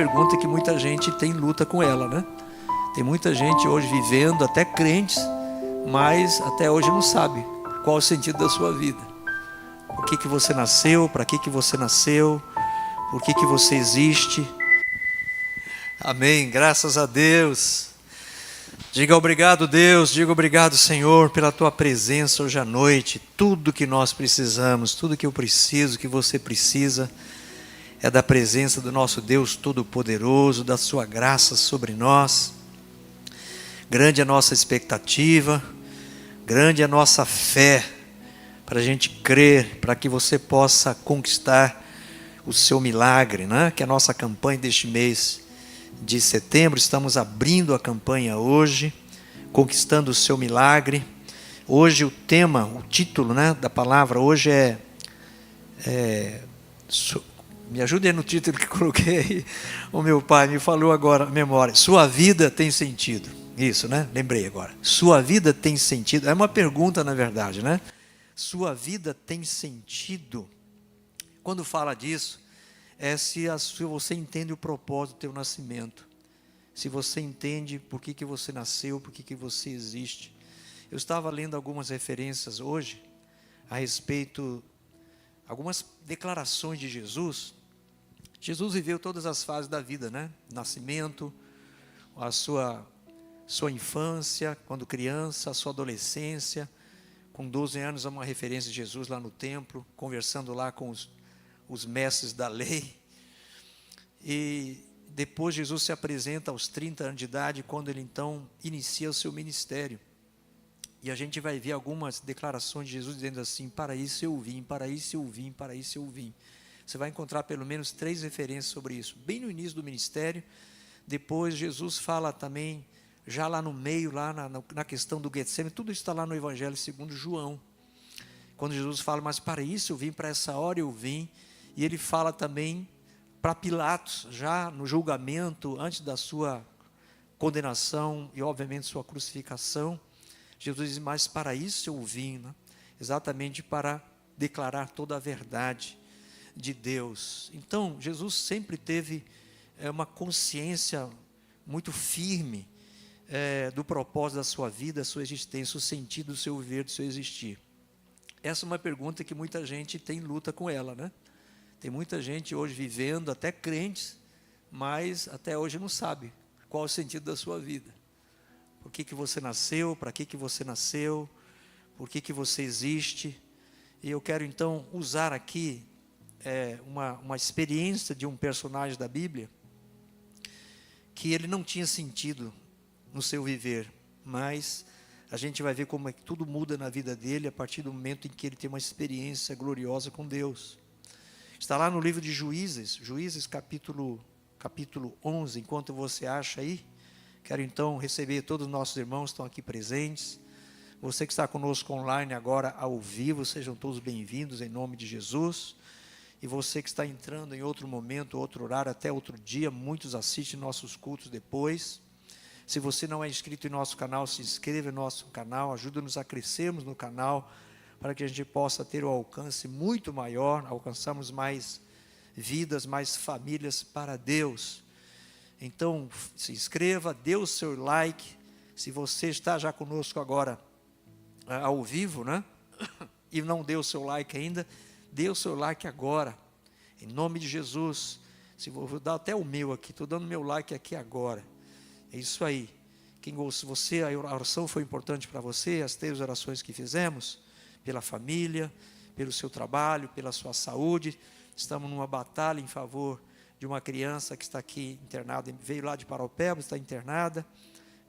pergunta que muita gente tem luta com ela, né? Tem muita gente hoje vivendo, até crentes, mas até hoje não sabe qual o sentido da sua vida. Por que você nasceu, para que você nasceu, por que você existe. Amém, graças a Deus. Diga obrigado, Deus, diga obrigado, Senhor, pela tua presença hoje à noite. Tudo que nós precisamos, tudo que eu preciso, que você precisa, é da presença do nosso Deus Todo-Poderoso, da sua graça sobre nós. Grande é a nossa expectativa, grande é a nossa fé, para a gente crer, para que você possa conquistar o seu milagre, né? Que é a nossa campanha deste mês de setembro, estamos abrindo a campanha hoje, conquistando o seu milagre. Hoje o tema, o título, né, da palavra hoje me ajude aí no título que coloquei, o meu pai me falou agora, memória, sua vida tem sentido. Isso, né? Lembrei agora. Sua vida tem sentido. É uma pergunta, na verdade, né? Sua vida tem sentido. Quando fala disso, é se você entende o propósito do teu nascimento. Se você entende por que você nasceu, por que você existe. Eu estava lendo algumas referências hoje a respeito, algumas declarações de Jesus. Jesus viveu todas as fases da vida, né? Nascimento, a sua infância, quando criança, a sua adolescência. Com 12 anos, há uma referência de Jesus lá no templo, conversando lá com os mestres da lei. E depois Jesus se apresenta aos 30 anos de idade, quando ele então inicia o seu ministério. E a gente vai ver algumas declarações de Jesus dizendo assim: para isso eu vim, para isso eu vim, para isso eu vim. Você vai encontrar pelo menos 3 referências sobre isso. Bem no início do ministério. Depois Jesus fala também, já lá no meio, lá na questão do Getsemane, tudo isso está lá no Evangelho segundo João. Quando Jesus fala, mas para isso eu vim, para essa hora eu vim. E ele fala também para Pilatos, já no julgamento, antes da sua condenação e obviamente sua crucificação. Jesus diz, mas para isso eu vim, né? Exatamente para declarar toda a verdade de Deus. Então, Jesus sempre teve uma consciência muito firme do propósito da sua vida, da sua existência, o sentido do seu viver, do seu existir. Essa é uma pergunta que muita gente tem luta com ela, né? Tem muita gente hoje vivendo, até crentes, mas até hoje não sabe qual é o sentido da sua vida. Por que você nasceu, para que você nasceu, por que você existe. E eu quero então usar aqui uma experiência de um personagem da Bíblia, que ele não tinha sentido no seu viver, mas a gente vai ver como é que tudo muda na vida dele a partir do momento em que ele tem uma experiência gloriosa com Deus. Está lá no livro de Juízes capítulo 11, enquanto você acha aí, quero então receber todos os nossos irmãos que estão aqui presentes, você que está conosco online agora ao vivo, sejam todos bem-vindos em nome de Jesus, e você que está entrando em outro momento, outro horário, até outro dia, muitos assistem nossos cultos depois. Se você não é inscrito em nosso canal, se inscreva em nosso canal, ajuda-nos a crescermos no canal, para que a gente possa ter um alcance muito maior, alcançarmos mais vidas, mais famílias para Deus. Então, se inscreva, dê o seu like, se você está já conosco agora, ao vivo, né? E não deu o seu like ainda, dê o seu like agora, em nome de Jesus. Vou dar até o meu aqui, estou dando meu like aqui agora. É isso aí. Se você, a oração foi importante para você, as 3 orações que fizemos, pela família, pelo seu trabalho, pela sua saúde. Estamos numa batalha em favor de uma criança que está aqui internada, veio lá de Paraupeba, está internada.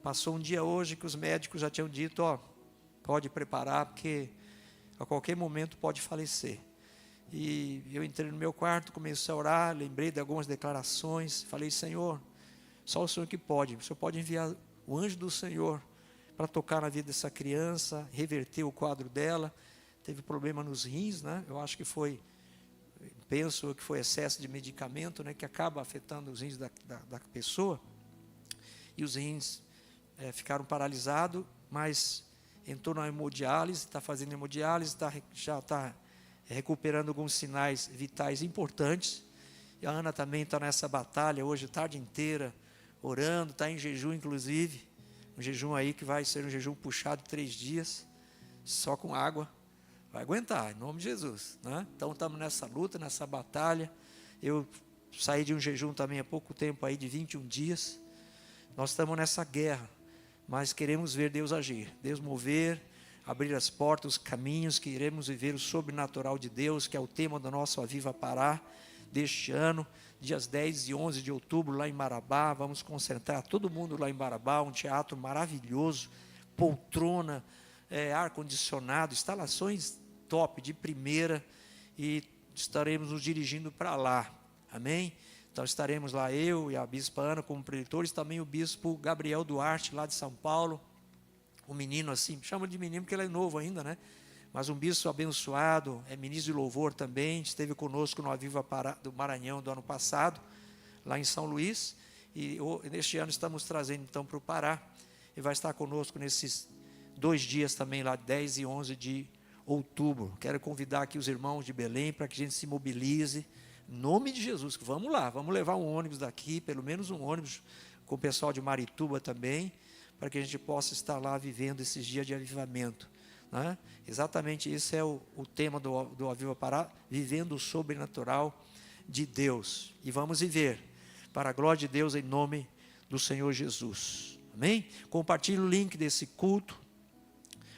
Passou um dia hoje que os médicos já tinham dito, pode preparar, porque a qualquer momento pode falecer. E eu entrei no meu quarto, comecei a orar, lembrei de algumas declarações, falei, Senhor, só o Senhor que pode, o Senhor pode enviar o anjo do Senhor para tocar na vida dessa criança, reverter o quadro dela. Teve problema nos rins, né? Eu acho que penso que foi excesso de medicamento, né? Que acaba afetando os rins da pessoa, e os rins ficaram paralisados, mas entrou na hemodiálise, está fazendo hemodiálise, já está recuperando alguns sinais vitais importantes, E a Ana também está nessa batalha hoje, a tarde inteira, orando, está em jejum inclusive. Um jejum aí que vai ser um jejum puxado 3 dias, só com água. Vai aguentar, em nome de Jesus, né? Então estamos nessa luta, nessa batalha. Eu saí de um jejum também há pouco tempo aí, de 21 dias. Nós estamos nessa guerra, mas queremos ver Deus agir, Deus mover, abrir as portas, os caminhos, que iremos viver o sobrenatural de Deus, que é o tema do nosso Aviva Pará deste ano, dias 10 e 11 de outubro, lá em Marabá. Vamos concentrar todo mundo lá em Marabá, um teatro maravilhoso, poltrona, ar-condicionado, instalações top, de primeira, e estaremos nos dirigindo para lá, amém? Então estaremos lá, eu e a Bispa Ana como preditores, também o Bispo Gabriel Duarte, lá de São Paulo, um menino assim, chama de menino porque ele é novo ainda, né? Mas um bispo abençoado, é ministro de louvor também, esteve conosco no Aviva Pará do Maranhão do ano passado, lá em São Luís, e neste ano estamos trazendo então para o Pará, e vai estar conosco nesses 2 dias também, lá 10 e 11 de outubro. Quero convidar aqui os irmãos de Belém para que a gente se mobilize, em nome de Jesus, que vamos lá, vamos levar um ônibus daqui, pelo menos um ônibus, com o pessoal de Marituba também, para que a gente possa estar lá vivendo esses dias de avivamento, né? Exatamente esse é o tema do Aviva Pará, vivendo o sobrenatural de Deus, e vamos viver para a glória de Deus em nome do Senhor Jesus, amém? Compartilhe o link desse culto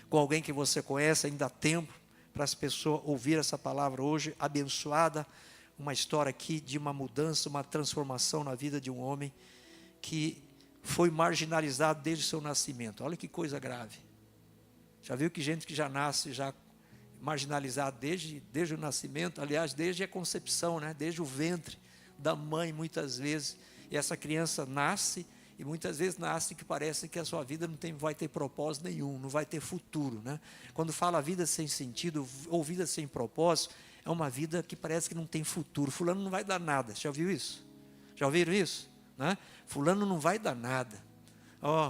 com alguém que você conhece, ainda há tempo para as pessoas ouvir essa palavra hoje, abençoada, uma história aqui de uma mudança, uma transformação na vida de um homem que foi marginalizado desde o seu nascimento. Olha que coisa grave. Já viu que gente que já nasce já marginalizado desde o nascimento, aliás, desde a concepção, né? Desde o ventre da mãe, muitas vezes, e essa criança nasce, e muitas vezes nasce que parece que a sua vida vai ter propósito nenhum, não vai ter futuro, né? Quando fala vida sem sentido ou vida sem propósito, é uma vida que parece que não tem futuro. Fulano não vai dar nada. Já ouviu isso? Já ouviram isso? Né? Fulano não vai dar nada.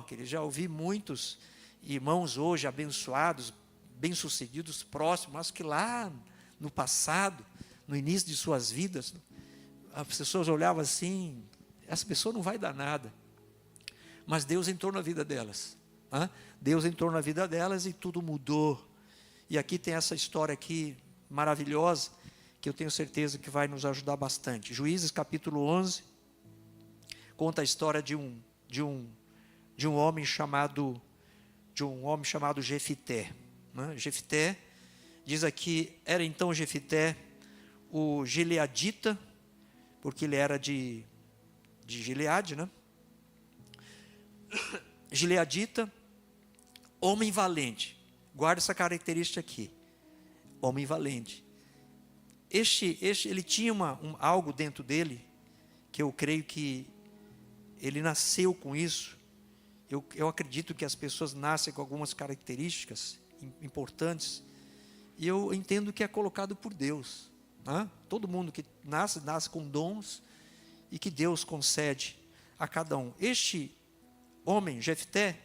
Querido, já ouvi muitos irmãos hoje abençoados, bem-sucedidos, próximos, mas que lá no passado, no início de suas vidas, as pessoas olhavam assim, essa pessoa não vai dar nada. Mas Deus entrou na vida delas. Deus entrou na vida delas e tudo mudou. E aqui tem essa história aqui maravilhosa, que eu tenho certeza que vai nos ajudar bastante. Juízes capítulo 11, conta a história de um homem chamado Jefité. Jefité, diz aqui, era então Jefité o gileadita, porque ele era de Gileade, né? Gileadita, homem valente. Guarda essa característica aqui, homem valente. Ele tinha algo dentro dele, que eu creio que ele nasceu com isso. Eu acredito que as pessoas nascem com algumas características importantes, e eu entendo que é colocado por Deus. Todo mundo que nasce com dons, e que Deus concede a cada um. Este homem, Jefté,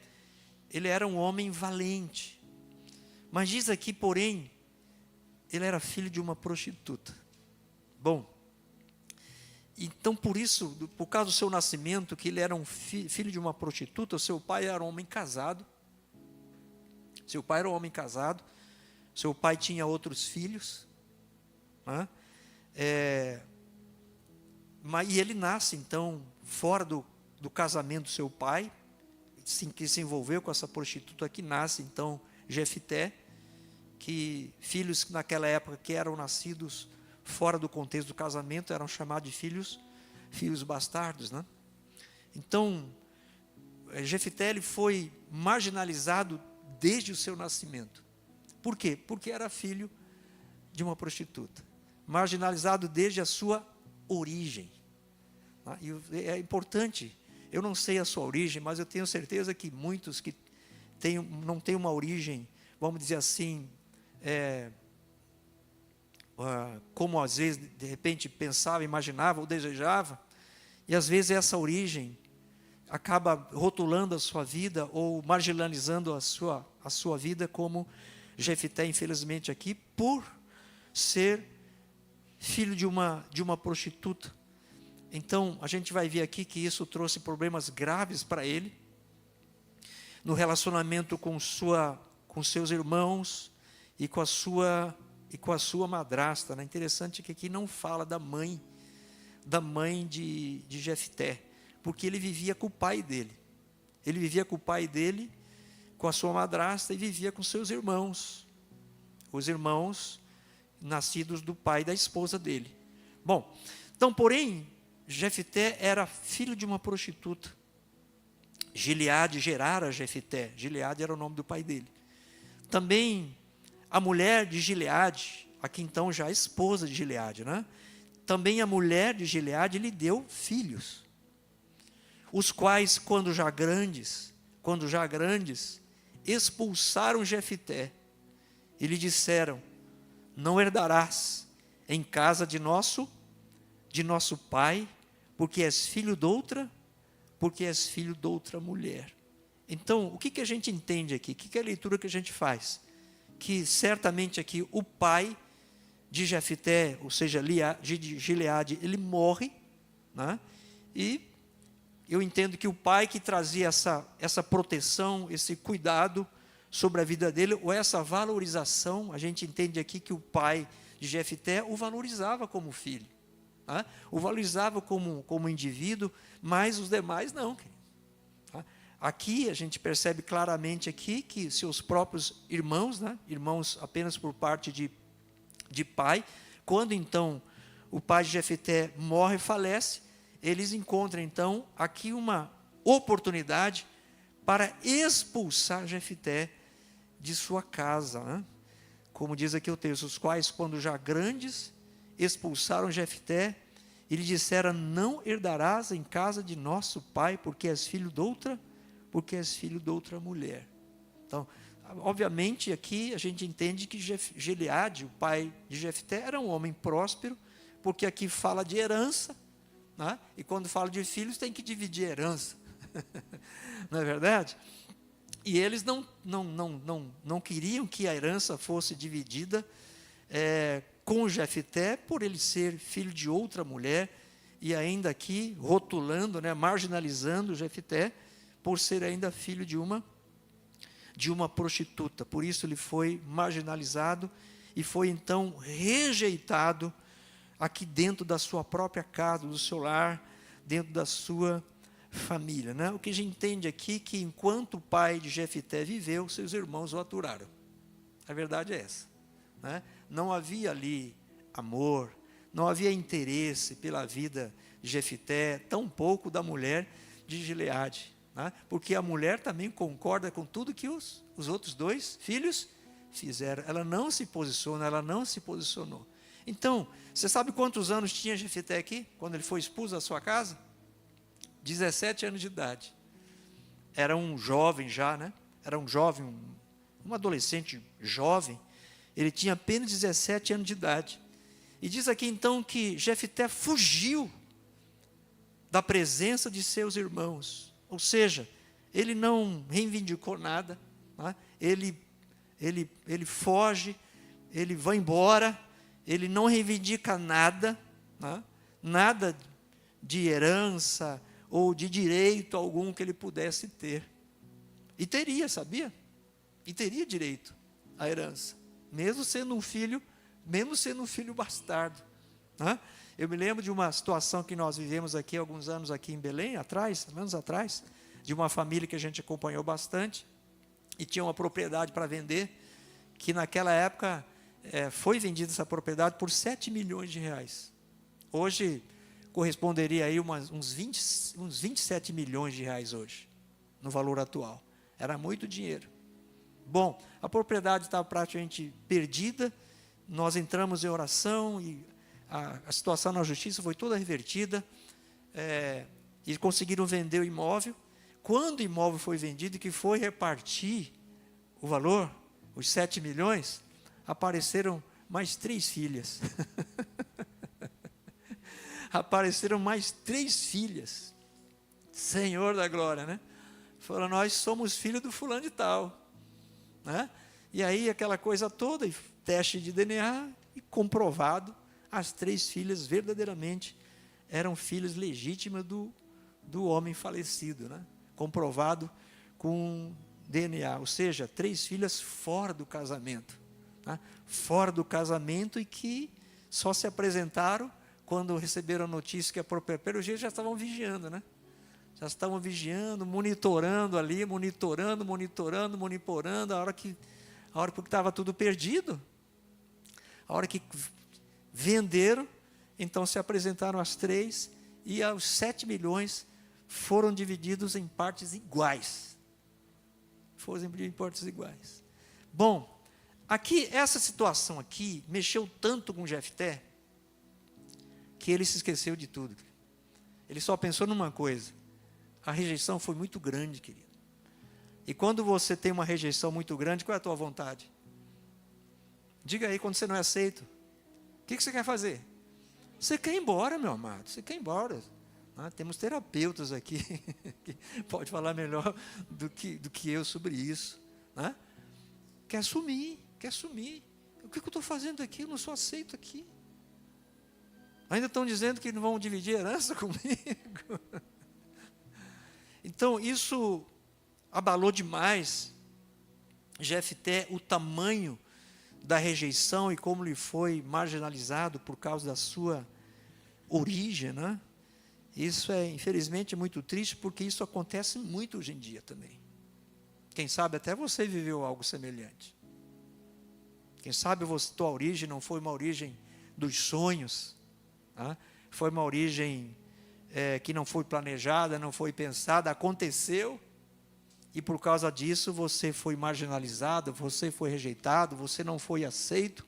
ele era um homem valente, mas diz aqui, porém, ele era filho de uma prostituta. Bom, então por isso, por causa do seu nascimento, que ele era um filho de uma prostituta, seu pai era um homem casado. Seu pai era um homem casado, seu pai tinha outros filhos, e ele nasce então fora do casamento do seu pai, que se envolveu com essa prostituta, que nasce então Jefité, que filhos naquela época que eram nascidos fora do contexto do casamento eram chamados de filhos bastardos, né? Então Jefité, ele foi marginalizado desde o seu nascimento. Por quê? Porque era filho de uma prostituta, marginalizado desde a sua origem. E é importante, eu não sei a sua origem, mas eu tenho certeza que muitos que não têm uma origem, vamos dizer assim, como às vezes de repente pensava, imaginava ou desejava, e às vezes essa origem acaba rotulando a sua vida ou marginalizando a sua vida, como Jefité, infelizmente aqui, por ser filho de uma prostituta. Então, a gente vai ver aqui que isso trouxe problemas graves para ele, no relacionamento com seus irmãos e com a sua madrasta. Né? Interessante que aqui não fala da mãe de Jefté, porque ele vivia com o pai dele. Ele vivia com o pai dele, com a sua madrasta, e vivia com seus irmãos, os irmãos nascidos do pai da esposa dele. Bom, então, porém, Jefté era filho de uma prostituta. Gileade gerara Jefté. Gileade era o nome do pai dele. Também a mulher de Gileade, aqui então já a esposa de Gileade, né? Também a mulher de Gileade lhe deu filhos, os quais, quando já grandes, expulsaram Jefté e lhe disseram: não herdarás em casa de nosso pai, porque és filho de outra mulher. Então, o que a gente entende aqui? O que é a leitura que a gente faz? Que certamente aqui o pai de Jefté, ou seja, de Gileade, ele morre, né? E eu entendo que o pai que trazia essa proteção, esse cuidado sobre a vida dele, ou essa valorização, a gente entende aqui que o pai de Jefté o valorizava como filho, né? O valorizava como indivíduo, mas os demais não. Tá? Aqui a gente percebe claramente aqui que seus próprios irmãos, né? Irmãos apenas por parte de pai, quando então o pai de Jefté morre e falece, eles encontram então aqui uma oportunidade para expulsar Jefté de sua casa, né? Como diz aqui o texto, os quais, quando já grandes, expulsaram Jefté e lhe disseram: não herdarás em casa de nosso pai, porque és filho de outra mulher. Então, obviamente aqui a gente entende que Gileade, o pai de Jefté, era um homem próspero, porque aqui fala de herança, né? E quando fala de filhos tem que dividir a herança. Não é verdade? E eles não queriam que a herança fosse dividida com Jefté, por ele ser filho de outra mulher, e ainda aqui rotulando, né, marginalizando Jefté, por ser ainda filho de uma prostituta. Por isso ele foi marginalizado e foi então rejeitado aqui dentro da sua própria casa, do seu lar, dentro da sua família, né? O que a gente entende aqui é que enquanto o pai de Jefté viveu, seus irmãos o aturaram. A verdade é essa, né? Não havia ali amor, não havia interesse pela vida de Jefté, tampouco da mulher de Gileade, né? Porque a mulher também concorda com tudo que os outros dois filhos fizeram. Ela não se posiciona, ela não se posicionou. Então, você sabe quantos anos tinha Jefté aqui, quando ele foi expulso da sua casa? 17 anos de idade. Era um jovem já, né? Era um jovem, um adolescente jovem. Ele tinha apenas 17 anos de idade. E diz aqui então que Jefté fugiu da presença de seus irmãos. Ou seja, ele não reivindicou nada, né? Ele foge, ele vai embora, ele não reivindica nada, né? Nada de herança ou de direito algum que ele pudesse ter. E teria, sabia? E teria direito à herança, mesmo sendo um filho bastardo, né? Eu me lembro de uma situação que nós vivemos aqui alguns anos aqui em Belém, anos atrás, de uma família que a gente acompanhou bastante, e tinha uma propriedade para vender, que naquela época foi vendida essa propriedade por 7 milhões de reais. Hoje corresponderia aí uns 27 milhões de reais hoje, no valor atual. Era muito dinheiro. Bom, a propriedade estava praticamente perdida, nós entramos em oração e a situação na justiça foi toda revertida, e conseguiram vender o imóvel. Quando o imóvel foi vendido e que foi repartir o valor, os 7 milhões, apareceram mais 3 filhas. Apareceram mais 3 filhas. Senhor da glória, né? Falaram: nós somos filhos do fulano de tal, né? E aí aquela coisa toda, teste de DNA, e comprovado, as 3 filhas verdadeiramente eram filhas legítimas do homem falecido, né? Comprovado com DNA, ou seja, 3 filhas fora do casamento, né? Fora do casamento, e que só se apresentaram quando receberam a notícia que a própria, pelo jeito já estavam vigiando, né? Já estavam vigiando, monitorando ali, monitorando, a hora que estava tudo perdido, a hora que venderam, então se apresentaram as 3, e os 7 milhões foram divididos em partes iguais. Foram divididos em partes iguais. Bom, aqui, essa situação aqui, mexeu tanto com Jefté, que ele se esqueceu de tudo. Ele só pensou numa coisa: a rejeição foi muito grande, querido. E quando você tem uma rejeição muito grande, qual é a tua vontade? Diga aí, quando você não é aceito, o que você quer fazer? Você quer ir embora, meu amado, você quer ir embora. Temos terapeutas aqui que pode falar melhor do que eu sobre isso. Quer sumir. O que eu estou fazendo aqui? Eu não sou aceito aqui. Ainda estão dizendo que não vão dividir herança comigo. Então, isso abalou demais Jefté, o tamanho da rejeição e como ele foi marginalizado por causa da sua origem, né? Isso é, infelizmente, muito triste, porque isso acontece muito hoje em dia também. Quem sabe até você viveu algo semelhante. Quem sabe tua origem não foi uma origem dos sonhos, né? Foi uma origem que não foi planejada, não foi pensada, aconteceu, e por causa disso você foi marginalizado, você foi rejeitado, você não foi aceito.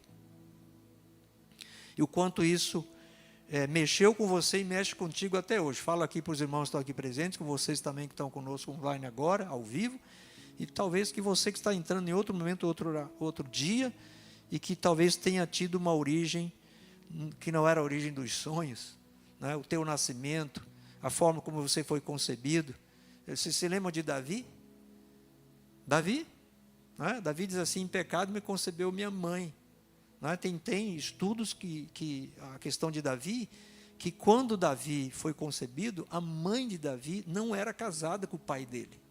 E o quanto isso mexeu com você e mexe contigo até hoje. Falo aqui para os irmãos que estão aqui presentes, com vocês também que estão conosco online agora, ao vivo, e talvez que você que está entrando em outro momento, outro dia, e que talvez tenha tido uma origem que não era a origem dos sonhos, né? O teu nascimento, a forma como você foi concebido. Você se lembra de Davi? Davi diz assim: em pecado me concebeu minha mãe. Tem estudos que a questão de Davi, que quando Davi foi concebido, a mãe de Davi não era casada com o pai dele.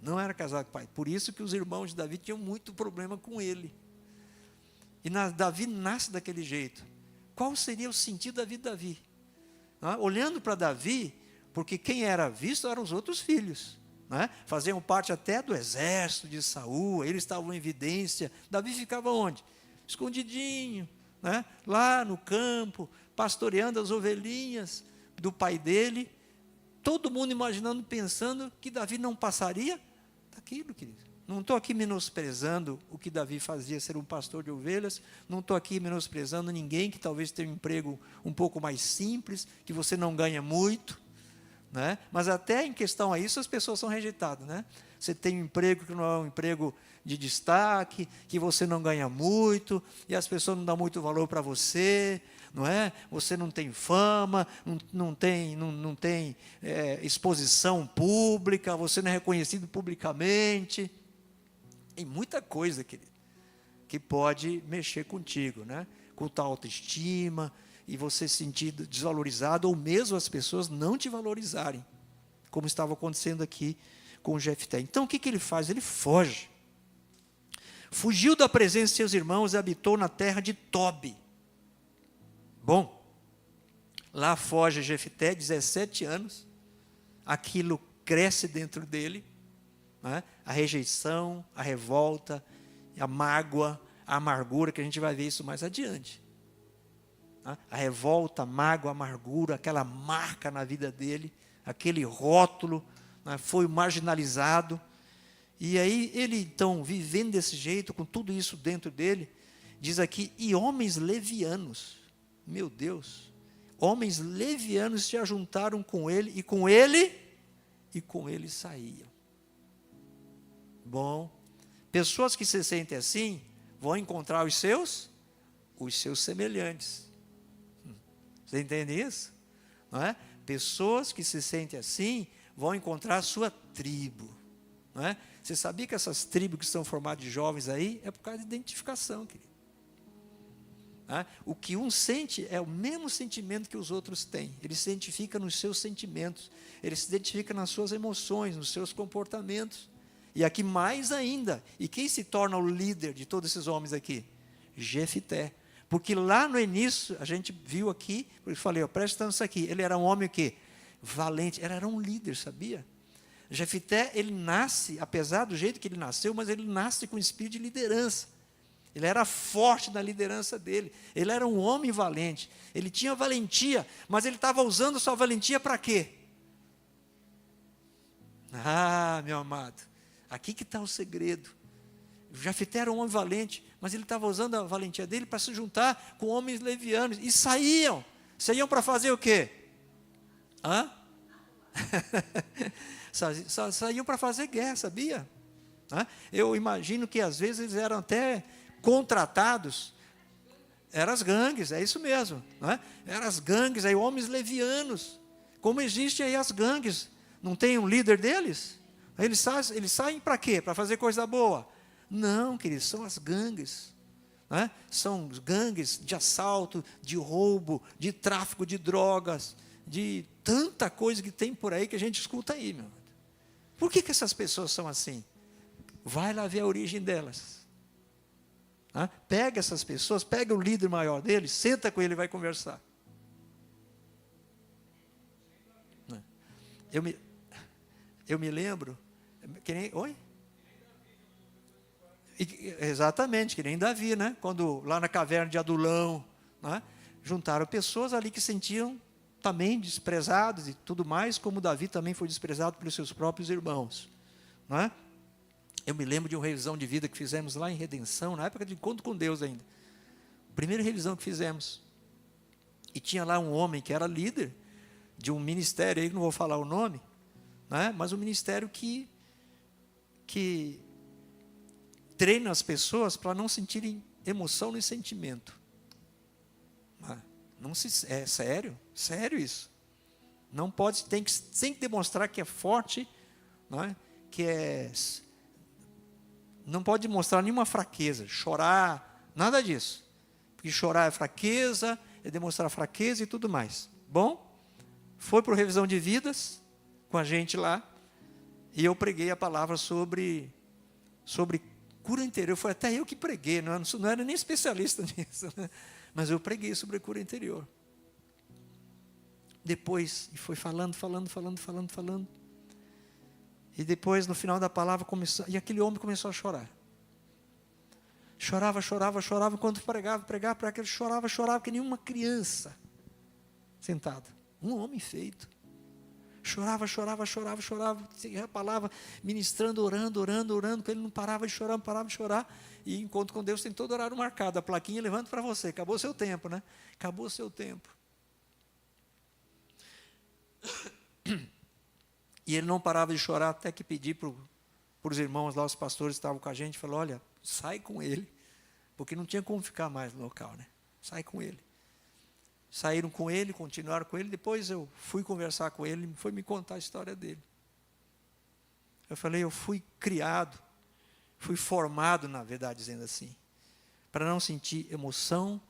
Não era casada com o pai. Por isso que os irmãos de Davi tinham muito problema com ele. E Davi nasce daquele jeito. Qual seria o sentido da vida de Davi? Olhando para Davi, porque quem era visto eram os outros filhos. Faziam parte até do exército de Saul, eles estavam em evidência. Davi ficava onde? Escondidinho, lá no campo, pastoreando as ovelhinhas do pai dele. Todo mundo imaginando, pensando que Davi não passaria daquilo, querido. Não estou aqui menosprezando o que Davi fazia, ser um pastor de ovelhas. Não estou aqui menosprezando ninguém que talvez tenha um emprego um pouco mais simples, que você não ganha muito, mas até em questão a isso as pessoas são rejeitadas, Você tem um emprego que não é um emprego de destaque, que você não ganha muito, e as pessoas não dão muito valor para você, Você não tem fama, não tem exposição pública, você não é reconhecido publicamente. Tem muita coisa, querido, que pode mexer contigo, com tua autoestima, e você se sentir desvalorizado, ou mesmo as pessoas não te valorizarem, como estava acontecendo aqui com Jefté. Então o que ele faz? Ele foge. Fugiu da presença de seus irmãos e habitou na terra de Tobi. Bom, lá foge Jefté, 17 anos, aquilo cresce dentro dele, a rejeição, a revolta, a mágoa, a amargura, que a gente vai ver isso mais adiante. A revolta, a mágoa, a amargura, aquela marca na vida dele, aquele rótulo, foi marginalizado. E aí ele então, vivendo desse jeito, com tudo isso dentro dele, diz aqui: e homens levianos, meu Deus, homens levianos se ajuntaram com ele, e com ele saíam. Bom, pessoas que se sentem assim, vão encontrar os seus semelhantes. Você entende isso? Pessoas que se sentem assim, vão encontrar a sua tribo. Você sabia que essas tribos que são formadas de jovens aí, é por causa de identificação, querido. O que um sente é o mesmo sentimento que os outros têm. Ele se identifica nos seus sentimentos, ele se identifica nas suas emoções, nos seus comportamentos. E aqui mais ainda, e quem se torna o líder de todos esses homens aqui? Jefité. Porque lá no início, a gente viu aqui, eu falei, presta atenção nisso aqui, ele era um homem o quê? Valente, ele era um líder, sabia? Jefité, ele nasce, apesar do jeito que ele nasceu, mas ele nasce com espírito de liderança. Ele era forte na liderança dele, ele era um homem valente, ele tinha valentia, mas ele estava usando sua valentia para quê? Meu amado, aqui que está o segredo. Jefité era um homem valente, mas ele estava usando a valentia dele para se juntar com homens levianos, e saíam para fazer o quê? Saíam para fazer guerra, sabia? Eu imagino que às vezes eles eram até contratados, eram as gangues, é isso mesmo, eram as gangues, aí homens levianos, como existem aí as gangues, não tem um líder deles? Eles saem para quê? Para fazer coisa boa? Não, queridos, são as gangues, são gangues de assalto, de roubo, de tráfico de drogas, de tanta coisa que tem por aí que a gente escuta aí, meu. Por que essas pessoas são assim? Vai lá ver a origem delas. Pega essas pessoas, pega o líder maior deles, senta com ele e vai conversar. Eu me lembro, que nem, oi? Exatamente, que nem Davi, quando lá na caverna de Adulão, juntaram pessoas ali que sentiam também desprezados e tudo mais, como Davi também foi desprezado pelos seus próprios irmãos. Eu me lembro de uma revisão de vida que fizemos lá em Redenção, na época de encontro com Deus ainda. Primeira revisão que fizemos. E tinha lá um homem que era líder de um ministério, aí não vou falar o nome, mas um ministério que treina as pessoas para não sentirem emoção nem sentimento. É sério, sério isso. Não pode, tem que demonstrar que é forte, não pode demonstrar nenhuma fraqueza, chorar, nada disso. Porque chorar é fraqueza, é demonstrar fraqueza e tudo mais. Bom, foi para a revisão de vidas com a gente lá, e eu preguei a palavra sobre cura interior. Foi até eu que preguei, não era nem especialista nisso, mas eu preguei sobre cura interior. Depois, e foi falando. E depois, no final da palavra, e aquele homem começou a chorar. Chorava, enquanto pregava, ele chorava que nem uma criança sentada. Um homem feito. Chorava, a palavra, ministrando, orando, que ele não parava de chorar, e encontro com Deus tem todo horário marcado, a plaquinha levanta para você, acabou seu tempo, acabou seu tempo. E ele não parava de chorar, até que pedi para os irmãos lá, os pastores que estavam com a gente, falou, olha, sai com ele, porque não tinha como ficar mais no local, sai com ele. Saíram com ele, continuaram com ele, depois eu fui conversar com ele, foi me contar a história dele. Eu falei, eu fui criado, fui formado, na verdade, dizendo assim, para não sentir emoção,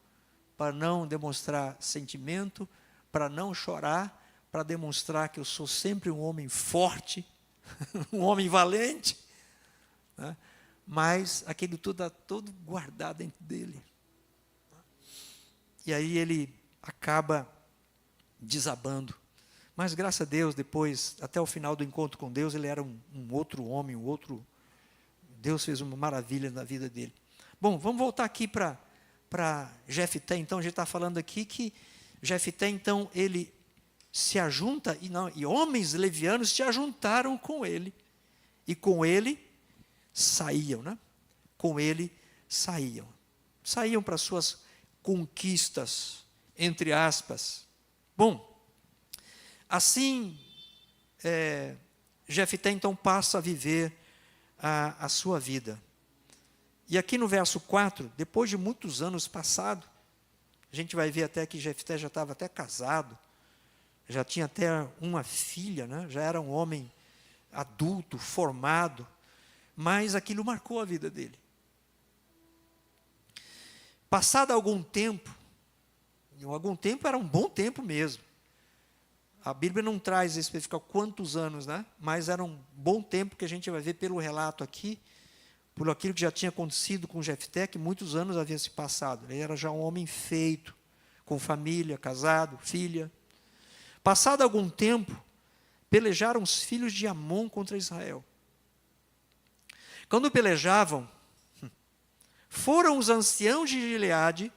para não demonstrar sentimento, para não chorar, para demonstrar que eu sou sempre um homem forte, um homem valente, mas aquele tudo está todo guardado dentro dele. E aí ele acaba desabando. Mas graças a Deus, depois, até o final do encontro com Deus, ele era um outro homem, Deus fez uma maravilha na vida dele. Bom, vamos voltar aqui para Jefité. Então, a gente está falando aqui que Jefité, então, ele se ajunta, e homens levianos se ajuntaram com ele, e com ele saíam, com ele saíam para suas conquistas, entre aspas. Bom, assim, Jefité então passa a viver a sua vida. E aqui no verso 4, depois de muitos anos passados, a gente vai ver até que Jefité já estava até casado, já tinha até uma filha, já era um homem adulto, formado, mas aquilo marcou a vida dele. Passado algum tempo era um bom tempo mesmo. A Bíblia não traz especificar quantos anos, né? Mas era um bom tempo que a gente vai ver pelo relato aqui, por aquilo que já tinha acontecido com Jefté, que muitos anos havia se passado. Ele era já um homem feito, com família, casado, filha. Passado algum tempo, pelejaram os filhos de Amon contra Israel. Quando pelejavam, foram os anciãos de Gileade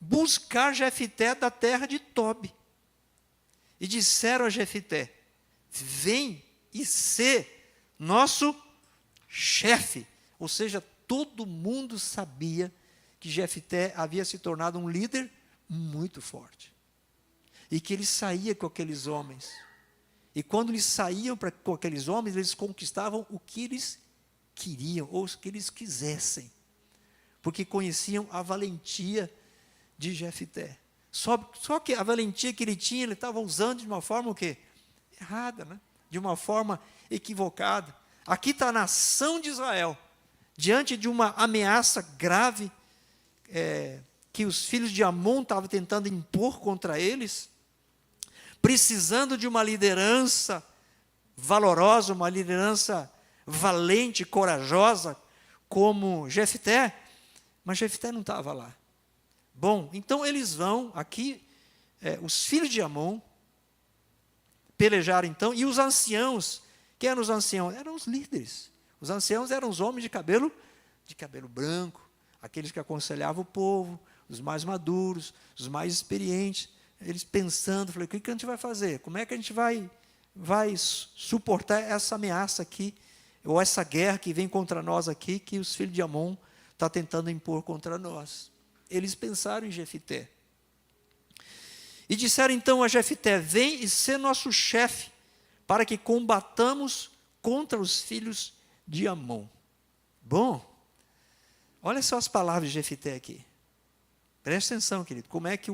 buscar Jefté da terra de Tobi. E disseram a Jefté: vem e sê nosso chefe. Ou seja, todo mundo sabia que Jefté havia se tornado um líder muito forte. E que ele saía com aqueles homens. E quando eles saíam com aqueles homens, eles conquistavam o que eles queriam, ou o que eles quisessem. Porque conheciam a valentia de Jefté. Só que a valentia que ele tinha, ele estava usando de uma forma o quê? Errada, né? De uma forma equivocada. Aqui está a nação de Israel, diante de uma ameaça grave que os filhos de Amon estavam tentando impor contra eles, precisando de uma liderança valorosa, uma liderança valente, corajosa, como Jefté, mas Jefté não estava lá. Bom, então eles vão aqui, os filhos de Amon, pelejaram então, e os anciãos, quem eram os anciãos? Eram os líderes. Os anciãos eram os homens de cabelo branco, aqueles que aconselhavam o povo, os mais maduros, os mais experientes. Eles pensando, falei, o que a gente vai fazer? Como é que a gente vai suportar essa ameaça aqui, ou essa guerra que vem contra nós aqui, que os filhos de Amon estão tentando impor contra nós? Eles pensaram em Jefté. E disseram então a Jefté: vem e sê nosso chefe, para que combatamos contra os filhos de Amon. Bom, olha só as palavras de Jefté aqui. Preste atenção, querido, como é que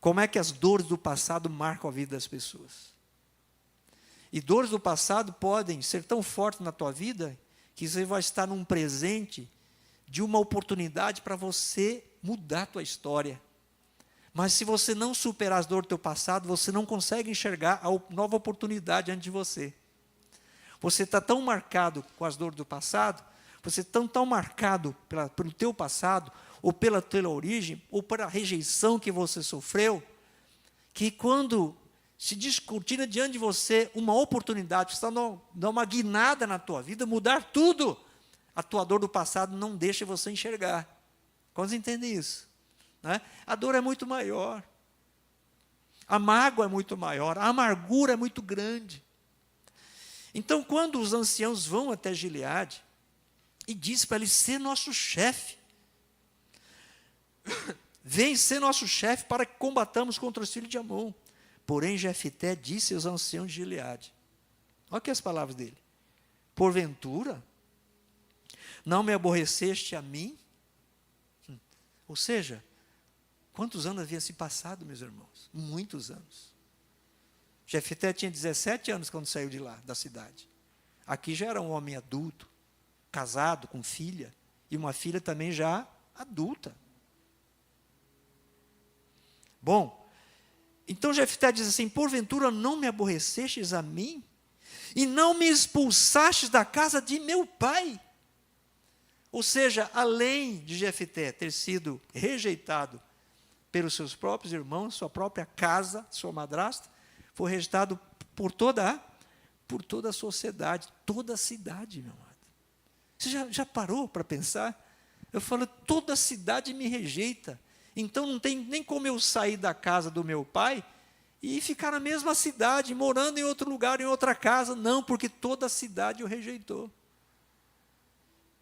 como é que as dores do passado marcam a vida das pessoas. E dores do passado podem ser tão fortes na tua vida, que você vai estar num presente de uma oportunidade para você mudar a tua história. Mas se você não superar as dores do teu passado, você não consegue enxergar a nova oportunidade diante de você. Você está tão marcado com as dores do passado, você está tão marcado pelo teu passado, ou pela tua origem, ou pela rejeição que você sofreu, que quando se descortina diante de você uma oportunidade, você está dando uma guinada na tua vida, mudar tudo, a tua dor do passado não deixa você enxergar. Quantos entendem isso? Né? A dor é muito maior, a mágoa é muito maior, a amargura é muito grande. Então, quando os anciãos vão até Gileade e diz para ele ser nosso chefe, vem ser nosso chefe para que combatamos contra os filhos de Amon. Porém, Jefté disse aos anciãos de Gileade, olha aqui as palavras dele: porventura, não me aborreceste a mim? Ou seja, quantos anos havia se passado, meus irmãos? Muitos anos. Jefté tinha 17 anos quando saiu de lá, da cidade. Aqui já era um homem adulto, casado, com filha, e uma filha também já adulta. Bom, então Jefté diz assim: porventura não me aborrecestes a mim, e não me expulsastes da casa de meu pai? Ou seja, além de Jefté ter sido rejeitado pelos seus próprios irmãos, sua própria casa, sua madrasta, foi rejeitado por toda a sociedade, toda a cidade, meu amado. Você já parou para pensar? Eu falo, toda a cidade me rejeita, então não tem nem como eu sair da casa do meu pai e ficar na mesma cidade, morando em outro lugar, em outra casa. Não, porque toda a cidade o rejeitou.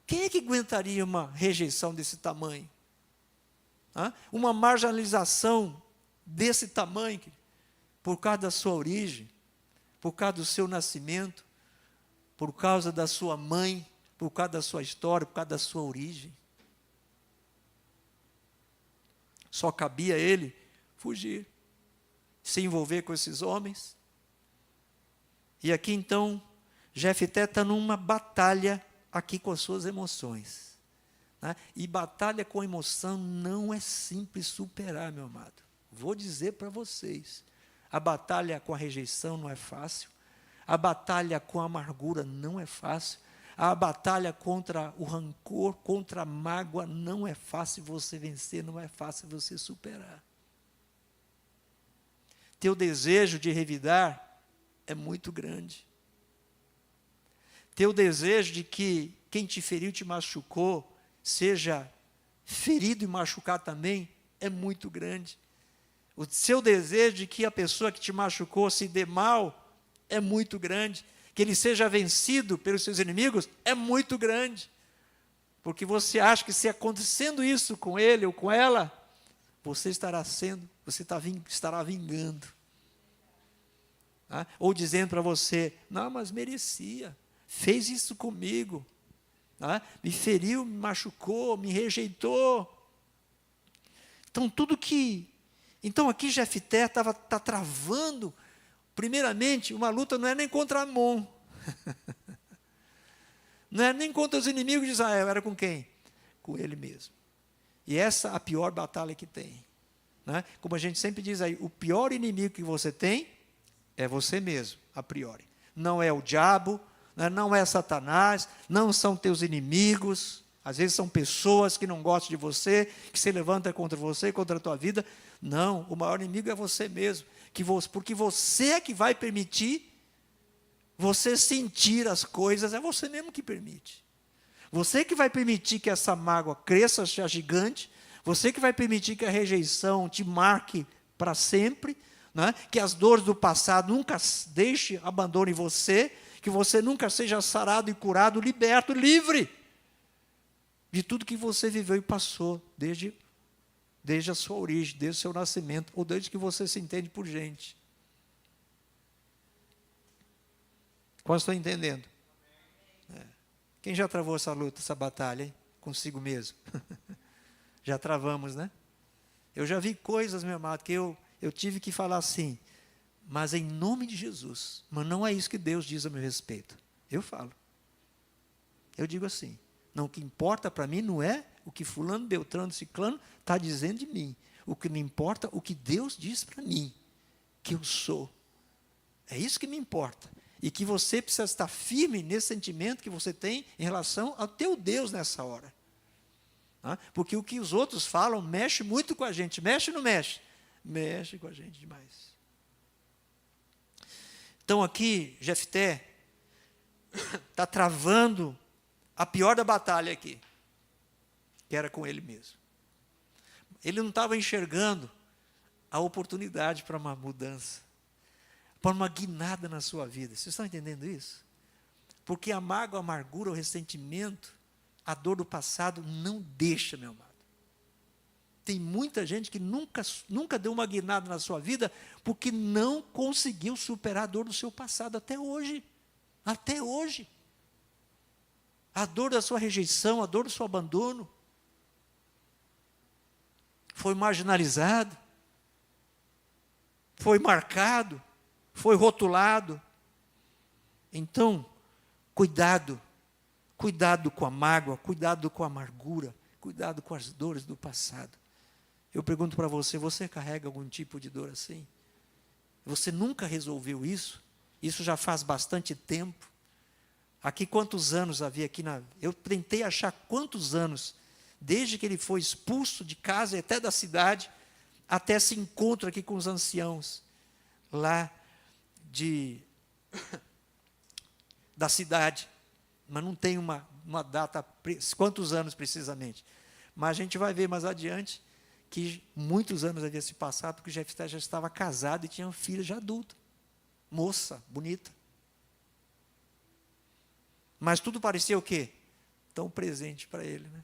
Quem é que aguentaria uma rejeição desse tamanho? Uma marginalização desse tamanho, por causa da sua origem, por causa do seu nascimento, por causa da sua mãe, por causa da sua história, por causa da sua origem. Só cabia a ele fugir, se envolver com esses homens. E aqui então, Jefté está numa batalha aqui com as suas emoções. Né? E batalha com emoção não é simples superar, meu amado. Vou dizer para vocês, a batalha com a rejeição não é fácil, a batalha com a amargura não é fácil, a batalha contra o rancor, contra a mágoa, não é fácil você vencer, não é fácil você superar. Teu desejo de revidar é muito grande. Teu desejo de que quem te feriu, te machucou, seja ferido e machucado também, é muito grande. O seu desejo de que a pessoa que te machucou se dê mal, é muito grande. Que ele seja vencido pelos seus inimigos, é muito grande. Porque você acha que se acontecendo isso com ele ou com ela, você estará vingando. Ou dizendo para você, não, mas merecia, fez isso comigo, me feriu, me machucou, me rejeitou. Então aqui Jefté está travando, primeiramente, uma luta não é nem contra Amon, não é nem contra os inimigos de Israel, era com quem? Com ele mesmo. E essa é a pior batalha que tem. Como a gente sempre diz aí, o pior inimigo que você tem é você mesmo, a priori. Não é o diabo, não é Satanás, não são teus inimigos. Às vezes são pessoas que não gostam de você, que se levantam contra você, contra a tua vida. Não, o maior inimigo é você mesmo. Porque você é que vai permitir você sentir as coisas, é você mesmo que permite. Você que vai permitir que essa mágoa cresça, seja gigante. Você que vai permitir que a rejeição te marque para sempre. Que as dores do passado nunca abandonem você. Que você nunca seja sarado e curado, liberto, livre de tudo que você viveu e passou, desde a sua origem, desde o seu nascimento, ou desde que você se entende por gente. Quase estou entendendo? Quem já travou essa luta, essa batalha, hein? Consigo mesmo? Já travamos, né? Eu já vi coisas, meu amado, que eu tive que falar assim, mas em nome de Jesus, mas não é isso que Deus diz a meu respeito. Eu falo. Eu digo assim, não, o que importa para mim não é o que fulano, beltrano, ciclano está dizendo de mim. O que me importa é o que Deus diz para mim, que eu sou. É isso que me importa. E que você precisa estar firme nesse sentimento que você tem em relação ao teu Deus nessa hora. Porque o que os outros falam mexe muito com a gente. Mexe ou não mexe? Mexe com a gente demais. Então aqui, Jefté está travando a pior da batalha aqui, que era com ele mesmo. Ele não estava enxergando a oportunidade para uma mudança, para uma guinada na sua vida. Vocês estão entendendo isso? Porque a mágoa, a amargura, o ressentimento, a dor do passado não deixa, meu amado. Tem muita gente que nunca deu uma guinada na sua vida porque não conseguiu superar a dor do seu passado até hoje. Até hoje. A dor da sua rejeição, a dor do seu abandono. Foi marginalizado. Foi marcado. Foi rotulado. Então, cuidado. Cuidado com a mágoa, cuidado com a amargura, cuidado com as dores do passado. Eu pergunto para você, você carrega algum tipo de dor assim? Você nunca resolveu isso? Isso já faz bastante tempo. Aqui quantos anos havia aqui eu tentei achar quantos anos, desde que ele foi expulso de casa e até da cidade, até esse encontro aqui com os anciãos, lá da cidade. Mas não tem uma data, quantos anos precisamente. Mas a gente vai ver mais adiante que muitos anos havia se passado, porque Jefté já estava casado e tinha uma filha já adulta, moça, bonita. Mas tudo parecia o quê? Tão presente para ele, né?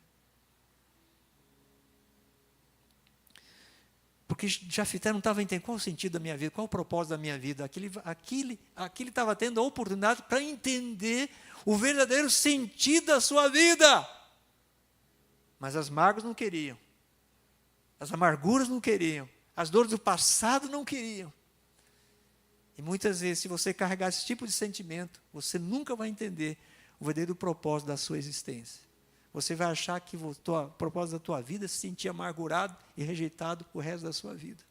Porque Jefté não estava entendendo qual o sentido da minha vida, qual o propósito da minha vida. Aqui ele estava tendo a oportunidade para entender o verdadeiro sentido da sua vida. Mas as mágoas não queriam. As amarguras não queriam. As dores do passado não queriam. E muitas vezes, se você carregar esse tipo de sentimento, você nunca vai entender o verdadeiro propósito da sua existência. Você vai achar que o propósito da tua vida é se sentir amargurado e rejeitado o resto da sua vida.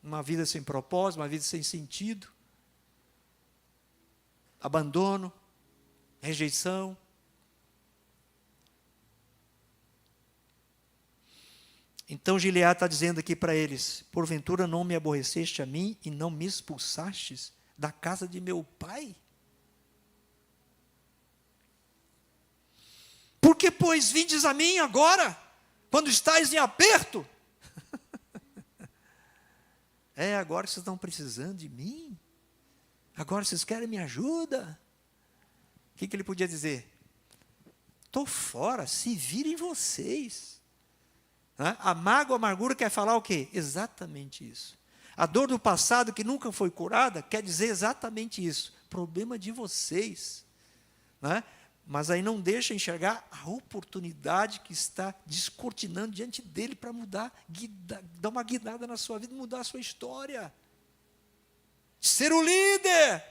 Uma vida sem propósito, uma vida sem sentido, abandono, rejeição. Então Gileade está dizendo aqui para eles: porventura não me aborreceste a mim e não me expulsastes da casa de meu pai? Por que, pois, vindes a mim agora, quando estáis em aperto? Agora vocês estão precisando de mim? Agora vocês querem minha ajuda? O que ele podia dizer? Estou fora, se virem vocês. A mágoa, a amargura quer falar o quê? Exatamente isso. A dor do passado que nunca foi curada quer dizer exatamente isso. Problema de vocês. Mas aí não deixa enxergar a oportunidade que está descortinando diante dele para mudar, dar uma guinada na sua vida, mudar a sua história. Ser o líder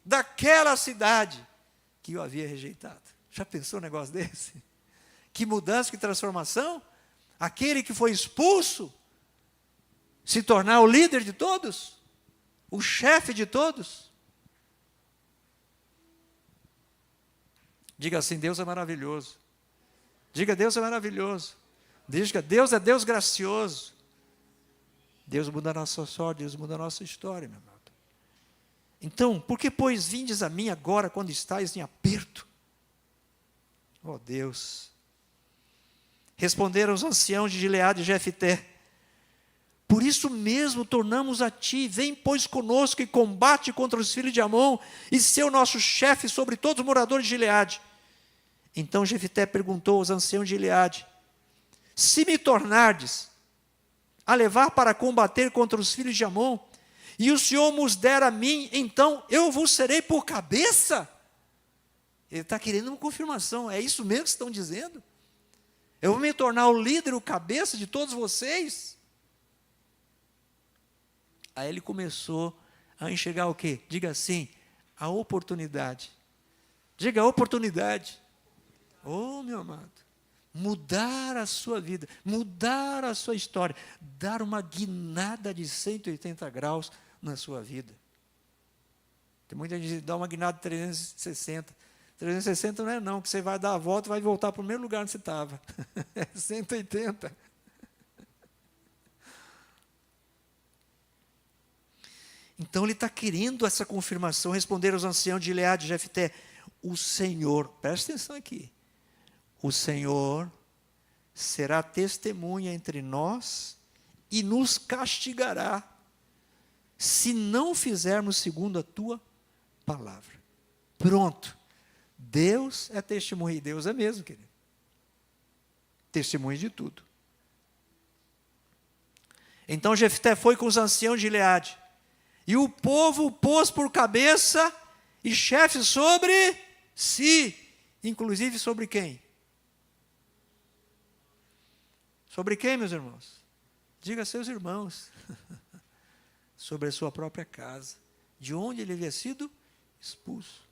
daquela cidade que o havia rejeitado. Já pensou um negócio desse? Que mudança, que transformação? Aquele que foi expulso, se tornar o líder de todos, o chefe de todos. Diga assim: Deus é maravilhoso. Diga: Deus é maravilhoso. Diga: Deus é Deus gracioso. Deus muda a nossa sorte, Deus muda a nossa história, meu amado. Então, por que, pois, vindes a mim agora, quando estáis em aperto? Oh, Deus! Responderam os anciãos de Gileade e Jefté: por isso mesmo tornamos a ti, vem pois conosco e combate contra os filhos de Amon, e ser o nosso chefe sobre todos os moradores de Gileade. Então Jefté perguntou aos anciãos de Gileade: se me tornardes a levar para combater contra os filhos de Amon, e o Senhor nos der a mim, então eu vos serei por cabeça? Ele está querendo uma confirmação. É isso mesmo que estão dizendo? Eu vou me tornar o líder, o cabeça de todos vocês? Aí ele começou a enxergar o quê? Diga assim: a oportunidade. Diga: a oportunidade. Oh, meu amado. Mudar a sua vida, mudar a sua história, dar uma guinada de 180 graus na sua vida. Tem muita gente que dá uma guinada de 360. 360 não é não, que você vai dar a volta e vai voltar para o mesmo lugar onde você estava. É 180. Então ele está querendo essa confirmação. Responder aos anciãos de Gileade e Jefté: o Senhor, presta atenção aqui, o Senhor será testemunha entre nós e nos castigará, se não fizermos segundo a tua palavra. Pronto. Deus é testemunha, e Deus é mesmo, querido. Testemunha de tudo. Então Jefté foi com os anciãos de Gileade, e o povo o pôs por cabeça e chefe sobre si. Inclusive sobre quem? Sobre quem, meus irmãos? Diga a seus irmãos. Sobre a sua própria casa, de onde ele havia sido expulso.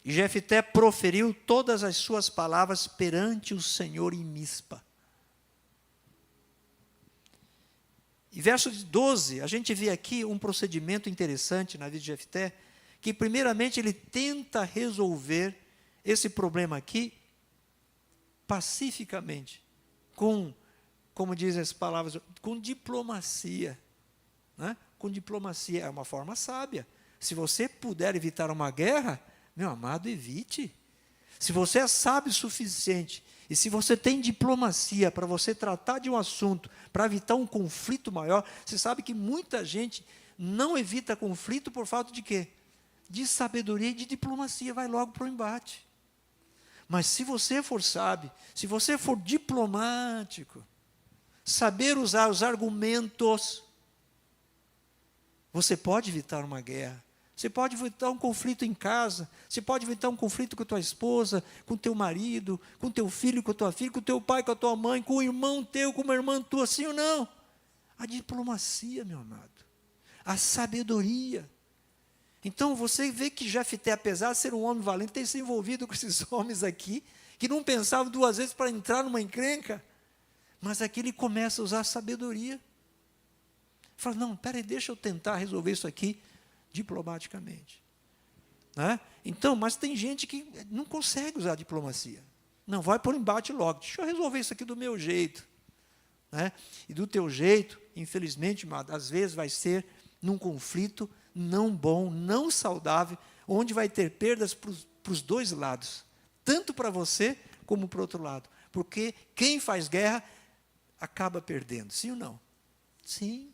E Jefté proferiu todas as suas palavras perante o Senhor em Mispa. E verso 12, a gente vê aqui um procedimento interessante na vida de Jefté, que primeiramente ele tenta resolver esse problema aqui pacificamente, como dizem as palavras, com diplomacia. Com diplomacia, é uma forma sábia. Se você puder evitar uma guerra, meu amado, evite. Se você é sábio o suficiente, e se você tem diplomacia para você tratar de um assunto, para evitar um conflito maior, você sabe que muita gente não evita conflito por falta de quê? De sabedoria e de diplomacia, vai logo para o embate. Mas se você for sábio, se você for diplomático, saber usar os argumentos, você pode evitar uma guerra. Você pode evitar um conflito em casa, você pode evitar um conflito com a tua esposa, com o teu marido, com o teu filho, com a tua filha, com o teu pai, com a tua mãe, com o irmão teu, com uma irmã tua, sim ou não? A diplomacia, meu amado. a sabedoria. Então você vê que Jefté, apesar de ser um homem valente, tem se envolvido com esses homens aqui, que não pensavam duas vezes para entrar numa encrenca, mas aqui ele começa a usar a sabedoria. Fala, não, peraí, deixa eu tentar resolver isso aqui diplomaticamente. Né? Então, mas tem gente que não consegue usar a diplomacia. Não, vai por embate logo. Deixa eu resolver isso aqui do meu jeito. Né? E do teu jeito, infelizmente, às vezes vai ser num conflito não bom, não saudável, onde vai ter perdas para os dois lados. Tanto para você, como para o outro lado. Porque quem faz guerra acaba perdendo. Sim ou não? Sim.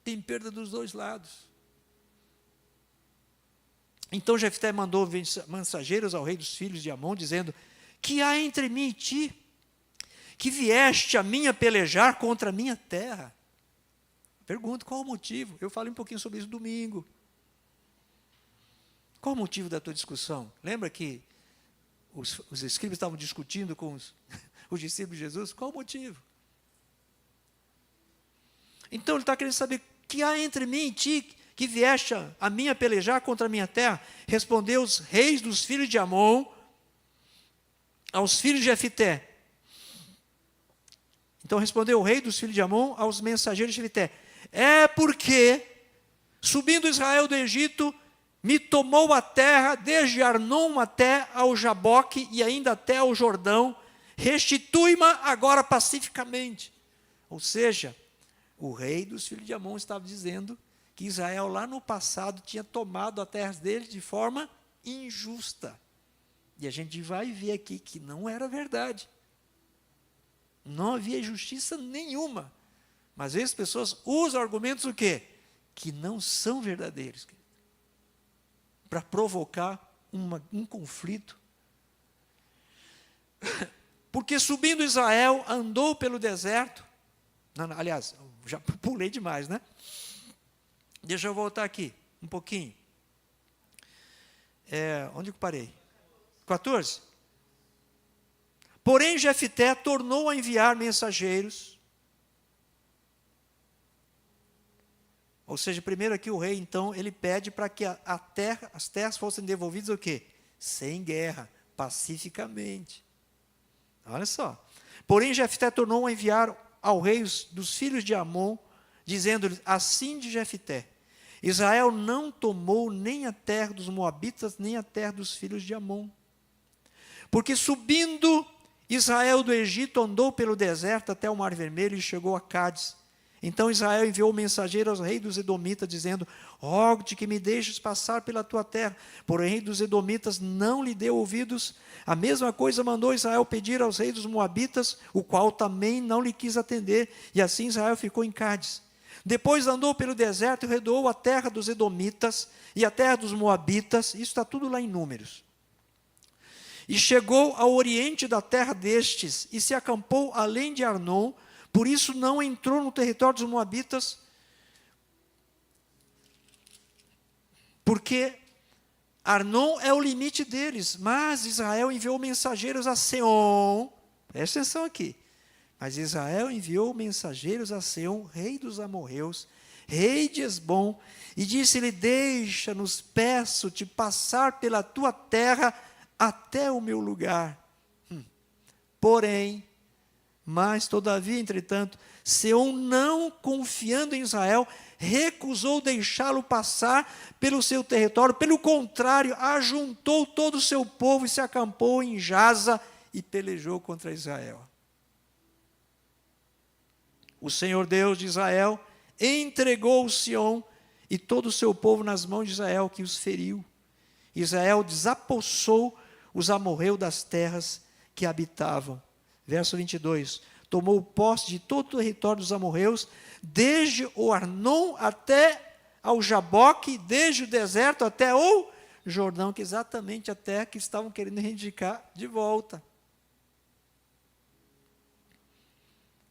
Tem perda dos dois lados. Então Jefté mandou mensageiros ao rei dos filhos de Amon, dizendo, que há entre mim e ti, que vieste a mim a pelejar contra a minha terra? Pergunto, qual o motivo? Eu falei um pouquinho sobre isso domingo. Qual o motivo da tua discussão? Lembra que os escribas estavam discutindo com os discípulos de Jesus? Qual o motivo? Então ele está querendo saber, que há entre mim e ti, que vieste a mim a pelejar contra a minha terra? Respondeu os reis dos filhos de Amon aos filhos de Jefté. Então respondeu o rei dos filhos de Amon aos mensageiros de Jefté, é porque, subindo Israel do Egito, me tomou a terra, desde Arnon até ao Jaboque, e ainda até ao Jordão, restitui-me agora pacificamente. Ou seja, o rei dos filhos de Amon estava dizendo que Israel lá no passado tinha tomado a terra dele de forma injusta. E a gente vai ver aqui que não era verdade. Não havia justiça nenhuma. Mas às vezes as pessoas usam argumentos o quê? Que não são verdadeiros. Para provocar um conflito. Porque subindo Israel, andou pelo deserto. Não, aliás, já pulei demais, né? Deixa eu voltar aqui, um pouquinho. Onde eu parei? 14. Porém, Jefté tornou a enviar mensageiros. Ou seja, primeiro aqui o rei, então, ele pede para que as terras fossem devolvidas o quê? Sem guerra, pacificamente. Olha só. Porém, Jefté tornou a enviar ao rei dos filhos de Amon, dizendo-lhe, assim de Jefté, Israel não tomou nem a terra dos moabitas, nem a terra dos filhos de Amon. Porque subindo Israel do Egito, andou pelo deserto até o Mar Vermelho e chegou a Cádiz. Então Israel enviou mensageiro aos reis dos Edomitas, dizendo, rogo-te que me deixes passar pela tua terra. Porém, o rei dos Edomitas não lhe deu ouvidos. A mesma coisa mandou Israel pedir aos reis dos Moabitas, o qual também não lhe quis atender. E assim Israel ficou em Cádiz. Depois andou pelo deserto e rodeou a terra dos Edomitas e a terra dos Moabitas. Isso está tudo lá em Números. E chegou ao oriente da terra destes e se acampou além de Arnon. Por isso não entrou no território dos Moabitas, porque Arnon é o limite deles. Mas Israel enviou mensageiros a Seom. Presta atenção aqui. Mas Israel enviou mensageiros a Seom, rei dos amorreus, rei de Esbom, e disse-lhe, deixa-nos, peço-te, passar pela tua terra até o meu lugar. Porém, mas, todavia, entretanto, Seom, não confiando em Israel, recusou deixá-lo passar pelo seu território. Pelo contrário, ajuntou todo o seu povo e se acampou em Jaza e pelejou contra Israel. O Senhor Deus de Israel entregou Seom e todo o seu povo nas mãos de Israel, que os feriu. Israel desapossou os amorreus das terras que habitavam. Verso 22, tomou posse de todo o território dos amorreus, desde o Arnon até ao Jaboque, desde o deserto até o Jordão, que é exatamente a terra que estavam querendo reivindicar de volta.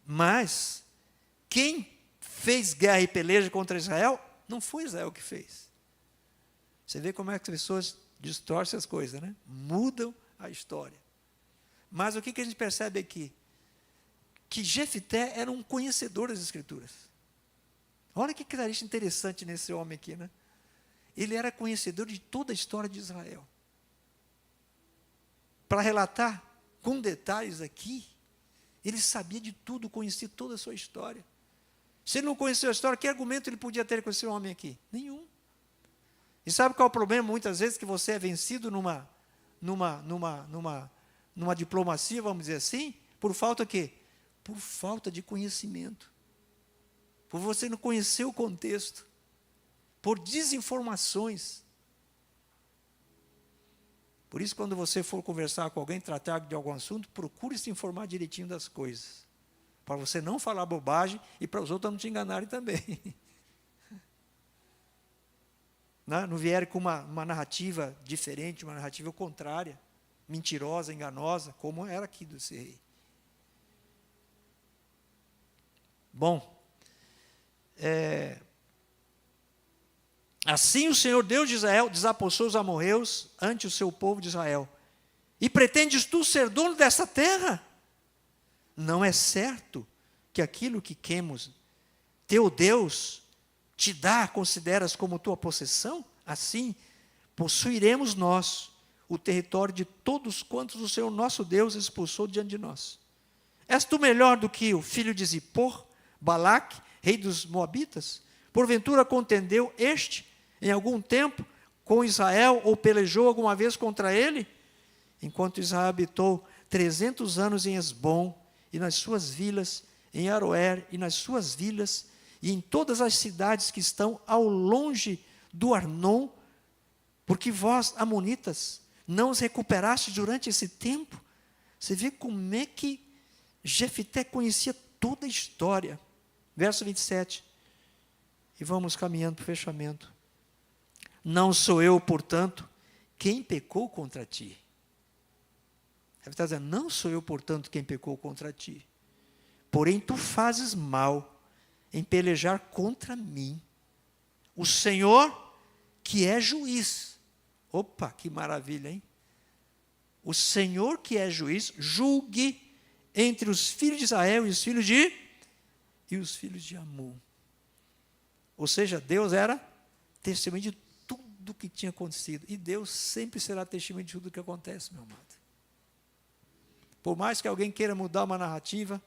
Mas, quem fez guerra e peleja contra Israel, não foi Israel que fez. Você vê como é que as pessoas distorcem as coisas, né? Mudam a história. Mas o que a gente percebe aqui? Que Jefté era um conhecedor das Escrituras. Olha que característica interessante nesse homem aqui, né? Ele era conhecedor de toda a história de Israel. Para relatar com detalhes aqui, ele sabia de tudo, conhecia toda a sua história. Se ele não conheceu a história, que argumento ele podia ter com esse homem aqui? Nenhum. E sabe qual é o problema? Muitas vezes que você é vencido numa diplomacia, vamos dizer assim, por falta quê? Por falta de conhecimento. Por você não conhecer o contexto. Por desinformações. Por isso, quando você for conversar com alguém, tratar de algum assunto, procure se informar direitinho das coisas. Para você não falar bobagem e para os outros não te enganarem também. Não vier com uma narrativa diferente, uma narrativa contrária, mentirosa, enganosa, como era aqui desse rei. Bom, assim o Senhor Deus de Israel desapossou os amorreus ante o seu povo de Israel. E pretendes tu ser dono dessa terra? Não é certo que aquilo que Quemos, teu Deus, te dá, consideras como tua possessão? Assim, possuiremos nós o território de todos quantos o Senhor nosso Deus expulsou diante de nós. És tu melhor do que o filho de Zippor, Balaque, rei dos Moabitas? Porventura contendeu este, em algum tempo, com Israel, ou pelejou alguma vez contra ele? Enquanto Israel habitou 300 anos em Esbom, e nas suas vilas, em Aroer, e nas suas vilas, e em todas as cidades que estão ao longe do Arnon, porque vós, amonitas, não os recuperastes durante esse tempo? Você vê como é que Jefité conhecia toda a história. Verso 27. E vamos caminhando para o fechamento. Não sou eu, portanto, quem pecou contra ti. Ele está dizendo, não sou eu, portanto, quem pecou contra ti. Porém, tu fazes mal em pelejar contra mim. O Senhor, que é juiz. Opa, que maravilha, hein? O Senhor, que é juiz, julgue entre os filhos de Israel e os filhos de Amon. Ou seja, Deus era testemunho de tudo que tinha acontecido. E Deus sempre será testemunho de tudo que acontece, meu amado. Por mais que alguém queira mudar uma narrativa,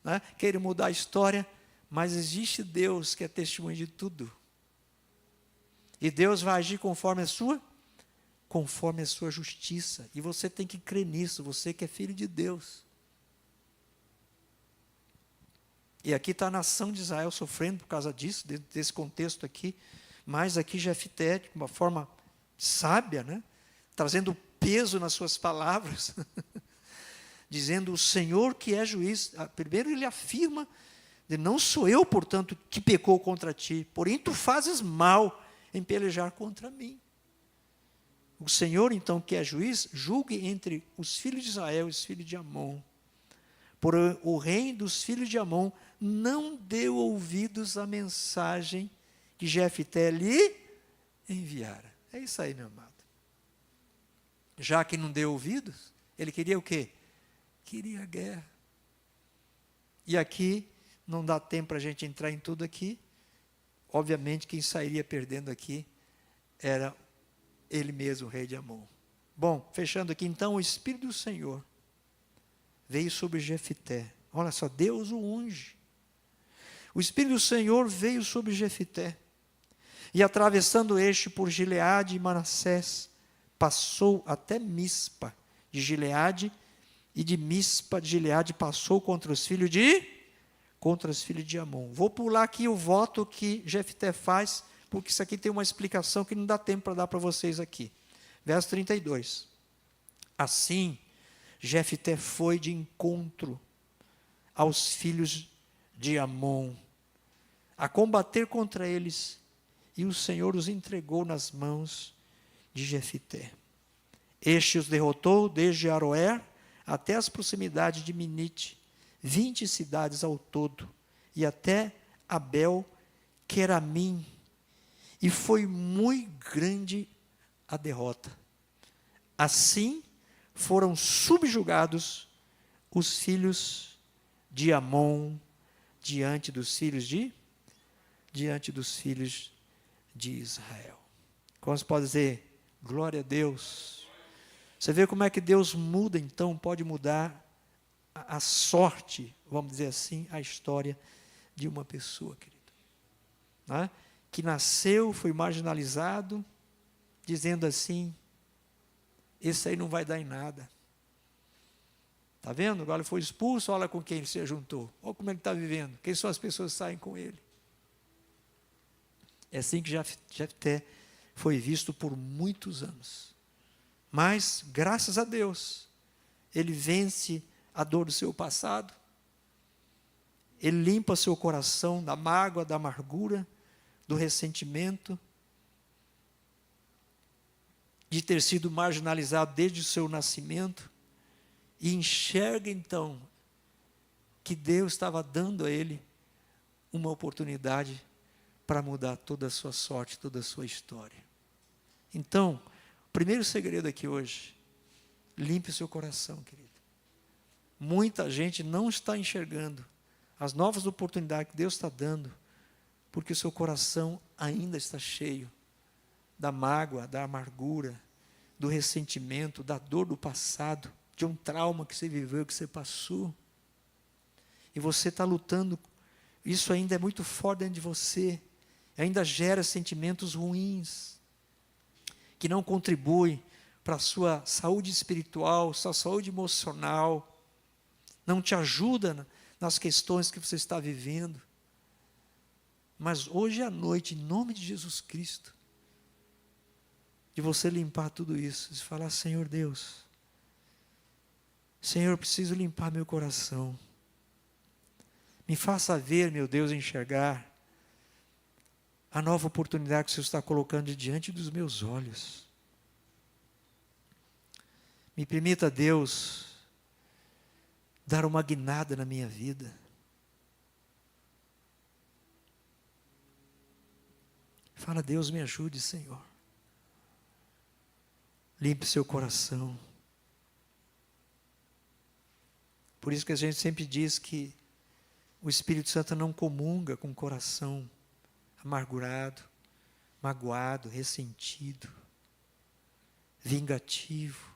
né, queira mudar a história, mas existe Deus que é testemunho de tudo. E Deus vai agir conforme a sua justiça. E você tem que crer nisso, você que é filho de Deus. E aqui está a nação de Israel sofrendo por causa disso, desse contexto aqui. Mas aqui Jefité, de uma forma sábia, né, trazendo peso nas suas palavras, dizendo, o Senhor que é juiz. Primeiro ele afirma, não sou eu, portanto, que pecou contra ti, porém tu fazes mal em pelejar contra mim. O Senhor, então, que é juiz, julgue entre os filhos de Israel e os filhos de Amon. Por o rei dos filhos de Amon não deu ouvidos à mensagem que Jefité lhe enviara. É isso aí, meu amado. Já que não deu ouvidos, ele queria o quê? Queria guerra. E aqui, não dá tempo para a gente entrar em tudo aqui. Obviamente, quem sairia perdendo aqui era ele mesmo, o rei de Amon. Bom, fechando aqui, então, o Espírito do Senhor veio sobre Jefité. Olha só, Deus o unge. O Espírito do Senhor veio sobre Jefité. E atravessando este por Gileade e Manassés, passou até Mispa de Gileade, e de Mispa de Gileade passou contra os filhos de Amon. Vou pular aqui o voto que Jefité faz, porque isso aqui tem uma explicação que não dá tempo para dar para vocês aqui. Verso 32. Assim, Jefité foi de encontro aos filhos de Amon, a combater contra eles, e o Senhor os entregou nas mãos de Jefité. Este os derrotou desde Aroer até as proximidades de Minite, 20 cidades ao todo, e até Abel-Queramim, e foi muito grande a derrota. Assim foram subjugados os filhos de Amon diante dos filhos de diante dos filhos de Israel. Como se pode dizer, glória a Deus. Você vê como é que Deus muda, então, pode mudar a sorte, vamos dizer assim, a história de uma pessoa, querido. Né? Que nasceu, foi marginalizado, dizendo assim, esse aí não vai dar em nada. Está vendo? Agora ele foi expulso, olha com quem ele se juntou. Olha como ele está vivendo. Quem são as pessoas que saem com ele? É assim que Jefté foi visto por muitos anos. Mas, graças a Deus, ele vence a dor do seu passado. Ele limpa seu coração da mágoa, da amargura, do ressentimento, de ter sido marginalizado desde o seu nascimento, e enxerga então que Deus estava dando a ele uma oportunidade para mudar toda a sua sorte, toda a sua história. Então, o primeiro segredo aqui hoje, limpe o seu coração, querido. Muita gente não está enxergando as novas oportunidades que Deus está dando, porque o seu coração ainda está cheio da mágoa, da amargura, do ressentimento, da dor do passado, de um trauma que você viveu, que você passou. E você está lutando, isso ainda é muito forte dentro de você, ainda gera sentimentos ruins, que não contribuem para a sua saúde espiritual, sua saúde emocional, não te ajuda nas questões que você está vivendo. Mas hoje à noite, em nome de Jesus Cristo, de você limpar tudo isso, de falar, Senhor Deus, Senhor, eu preciso limpar meu coração. Me faça ver, meu Deus, enxergar a nova oportunidade que o Senhor está colocando diante dos meus olhos. Me permita, Deus, dar uma guinada na minha vida. Fala, Deus, me ajude, Senhor. Limpe seu coração. Por isso que a gente sempre diz que o Espírito Santo não comunga com o coração amargurado, magoado, ressentido, vingativo.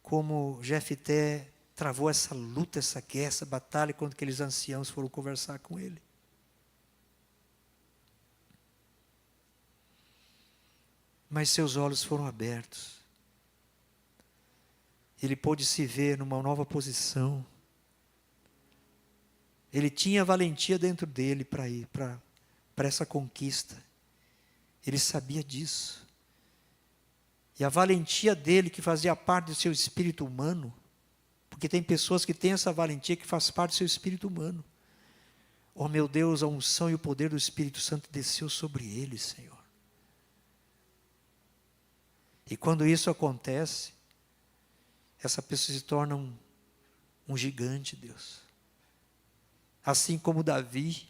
Como Jefté travou essa luta, essa guerra, essa batalha, quando aqueles anciãos foram conversar com ele. Mas seus olhos foram abertos. Ele pôde se ver numa nova posição. Ele tinha valentia dentro dele para ir para essa conquista. Ele sabia disso. E a valentia dele, que fazia parte do seu espírito humano, porque tem pessoas que têm essa valentia que faz parte do seu espírito humano. Oh meu Deus, a unção e o poder do Espírito Santo desceu sobre ele, Senhor. E quando isso acontece, essa pessoa se torna um gigante, Deus. Assim como Davi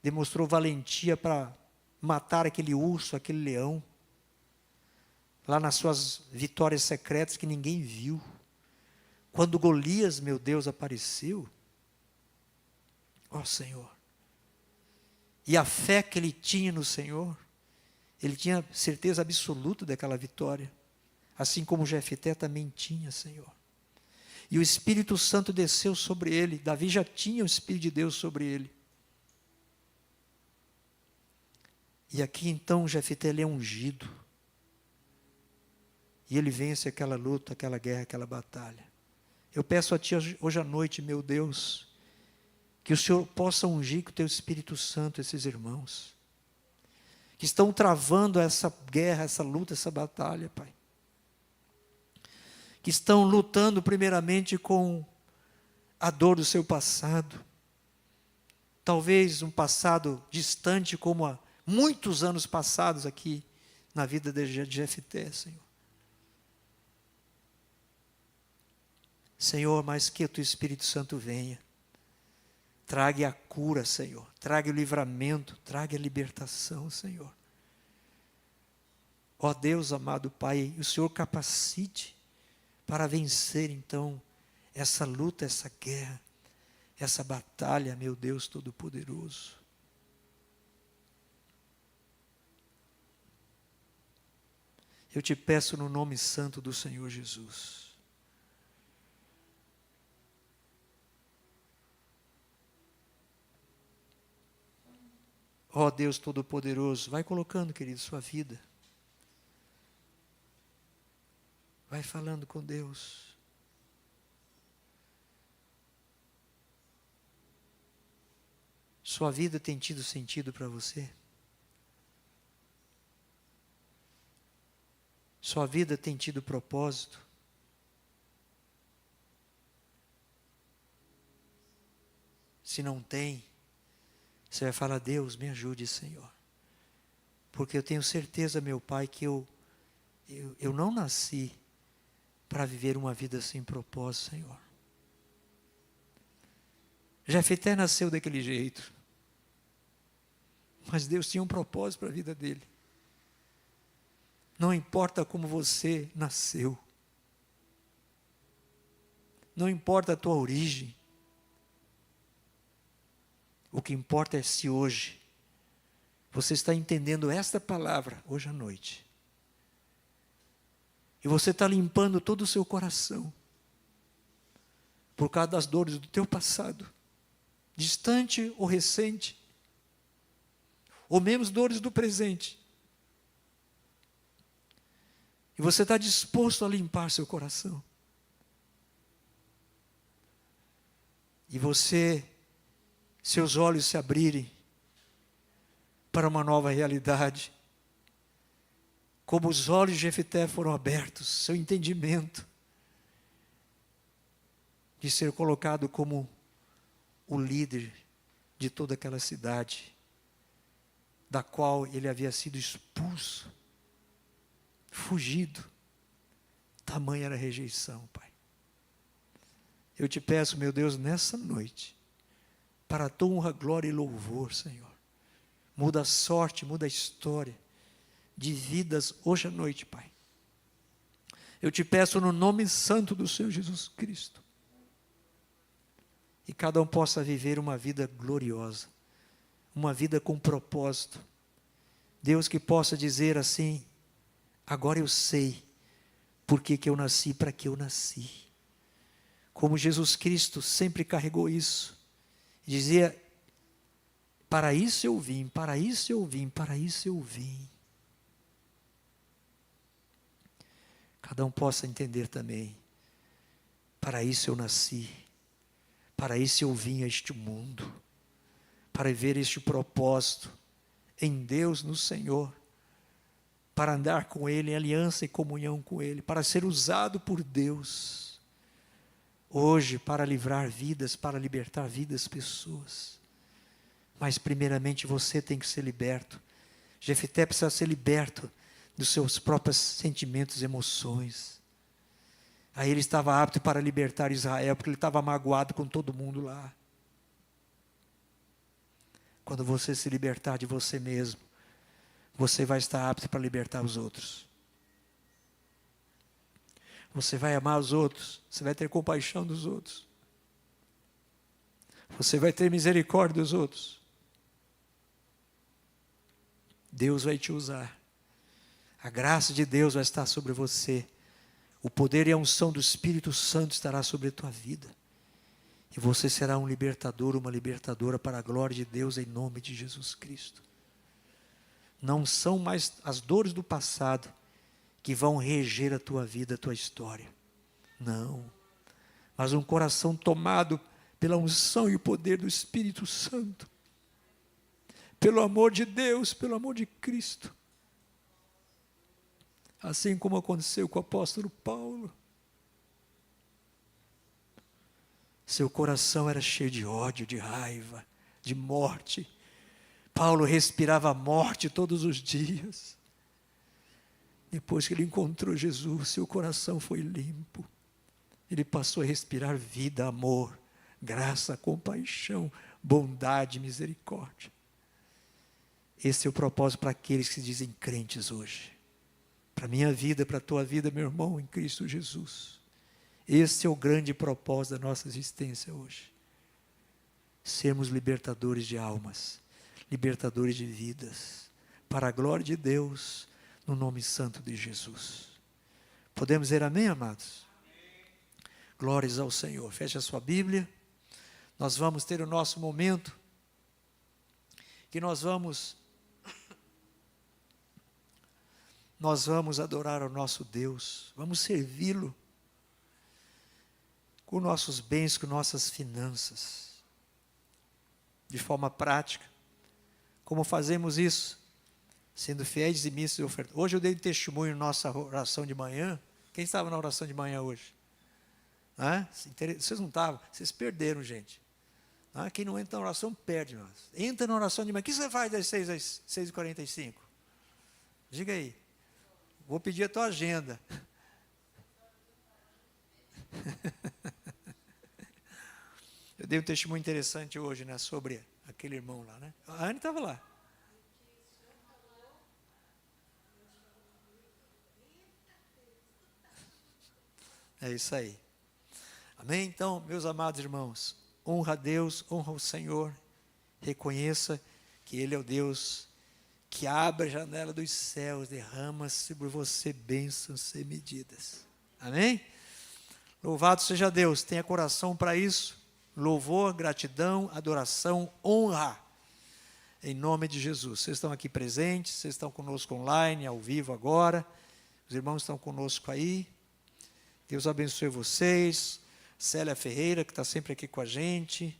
demonstrou valentia para matar aquele urso, aquele leão, lá nas suas vitórias secretas que ninguém viu. Quando Golias, meu Deus, apareceu, ó Senhor, e a fé que ele tinha no Senhor, ele tinha certeza absoluta daquela vitória, assim como Jefté também tinha, Senhor. E o Espírito Santo desceu sobre ele. Davi já tinha o Espírito de Deus sobre ele. E aqui então Jefté ele é ungido. E ele vence aquela luta, aquela guerra, aquela batalha. Eu peço a Ti hoje à noite, meu Deus, que o Senhor possa ungir com o Teu Espírito Santo esses irmãos, que estão travando essa guerra, essa luta, essa batalha, Pai. Que estão lutando primeiramente com a dor do seu passado. Talvez um passado distante, como há muitos anos passados aqui na vida de Jefté, Senhor. Senhor, mas que o Teu Espírito Santo venha. Traga a cura, Senhor. Traga o livramento, traga a libertação, Senhor. Ó Deus, amado Pai, o Senhor capacite para vencer, então, essa luta, essa guerra, essa batalha, meu Deus Todo-Poderoso. Eu te peço no nome santo do Senhor Jesus. Ó Deus Todo-Poderoso, vai colocando, querido, sua vida. Vai falando com Deus. Sua vida tem tido sentido para você? Sua vida tem tido propósito? Se não tem, você vai falar: Deus, me ajude, Senhor. Porque eu tenho certeza, meu Pai, que eu não nasci para viver uma vida sem propósito, Senhor. Jefté nasceu daquele jeito. Mas Deus tinha um propósito para a vida dele. Não importa como você nasceu. Não importa a tua origem. O que importa é se hoje você está entendendo esta palavra, hoje à noite. E você está limpando todo o seu coração. Por causa das dores do teu passado. Distante ou recente. Ou mesmo dores do presente. E você está disposto a limpar seu coração. E seus olhos se abrirem para uma nova realidade. Como os olhos de Jefté foram abertos, seu entendimento de ser colocado como o líder de toda aquela cidade, da qual ele havia sido expulso, fugido. Tamanha era a rejeição, Pai. Eu te peço, meu Deus, nessa noite, para a tua honra, glória e louvor, Senhor. Muda a sorte, muda a história de vidas hoje à noite, Pai. Eu te peço no nome santo do Senhor Jesus Cristo. E cada um possa viver uma vida gloriosa, uma vida com propósito. Deus, que possa dizer assim: agora eu sei por que eu nasci, para que eu nasci. Como Jesus Cristo sempre carregou isso. Dizia: para isso eu vim, para isso eu vim, para isso eu vim. Cada um possa entender também: para isso eu nasci, para isso eu vim a este mundo, para ver este propósito em Deus, no Senhor, para andar com Ele em aliança e comunhão com Ele, para ser usado por Deus, hoje para livrar vidas, para libertar vidas, pessoas. Mas primeiramente você tem que ser liberto. Jefté precisa ser liberto dos seus próprios sentimentos e emoções. Aí ele estava apto para libertar Israel, porque ele estava magoado com todo mundo lá. Quando você se libertar de você mesmo, você vai estar apto para libertar os outros. Você vai amar os outros, você vai ter compaixão dos outros. Você vai ter misericórdia dos outros. Deus vai te usar. A graça de Deus vai estar sobre você. O poder e a unção do Espírito Santo estará sobre a tua vida. E você será um libertador, uma libertadora para a glória de Deus, em nome de Jesus Cristo. Não são mais as dores do passado que vão reger a tua vida, a tua história. Não. Mas um coração tomado pela unção e o poder do Espírito Santo. Pelo amor de Deus, pelo amor de Cristo. Assim como aconteceu com o apóstolo Paulo. Seu coração era cheio de ódio, de raiva, de morte. Paulo respirava a morte todos os dias. Depois que ele encontrou Jesus, seu coração foi limpo. Ele passou a respirar vida, amor, graça, compaixão, bondade, misericórdia. Esse é o propósito para aqueles que se dizem crentes hoje. Para a minha vida, para a tua vida, meu irmão, em Cristo Jesus. Esse é o grande propósito da nossa existência hoje. Sermos libertadores de almas, libertadores de vidas, para a glória de Deus, no nome santo de Jesus. Podemos dizer amém, amados? Glórias ao Senhor. Feche a sua Bíblia. Nós vamos ter o nosso momento, que nós vamos adorar ao nosso Deus, vamos servi-lo com nossos bens, com nossas finanças, de forma prática. Como fazemos isso? Sendo fiéis, dizimistas e ofertantes. Hoje eu dei testemunho na nossa oração de manhã. Quem estava na oração de manhã hoje? Vocês não estavam? Vocês perderam, gente. Quem não entra na oração, perde. Entra na oração de manhã. O que você faz das 6 às 6h45? Diga aí. Vou pedir a tua agenda. Eu dei um testemunho interessante hoje, né, sobre aquele irmão lá, né? A Anne estava lá. É isso aí. Amém? Então, meus amados irmãos, honra a Deus, honra o Senhor, reconheça que Ele é o Deus que abre a janela dos céus, derrama sobre você bênçãos sem medidas. Amém? Louvado seja Deus, tenha coração para isso, louvor, gratidão, adoração, honra, em nome de Jesus. Vocês estão aqui presentes, vocês estão conosco online, ao vivo agora, os irmãos estão conosco aí, Deus abençoe vocês. Célia Ferreira, que está sempre aqui com a gente.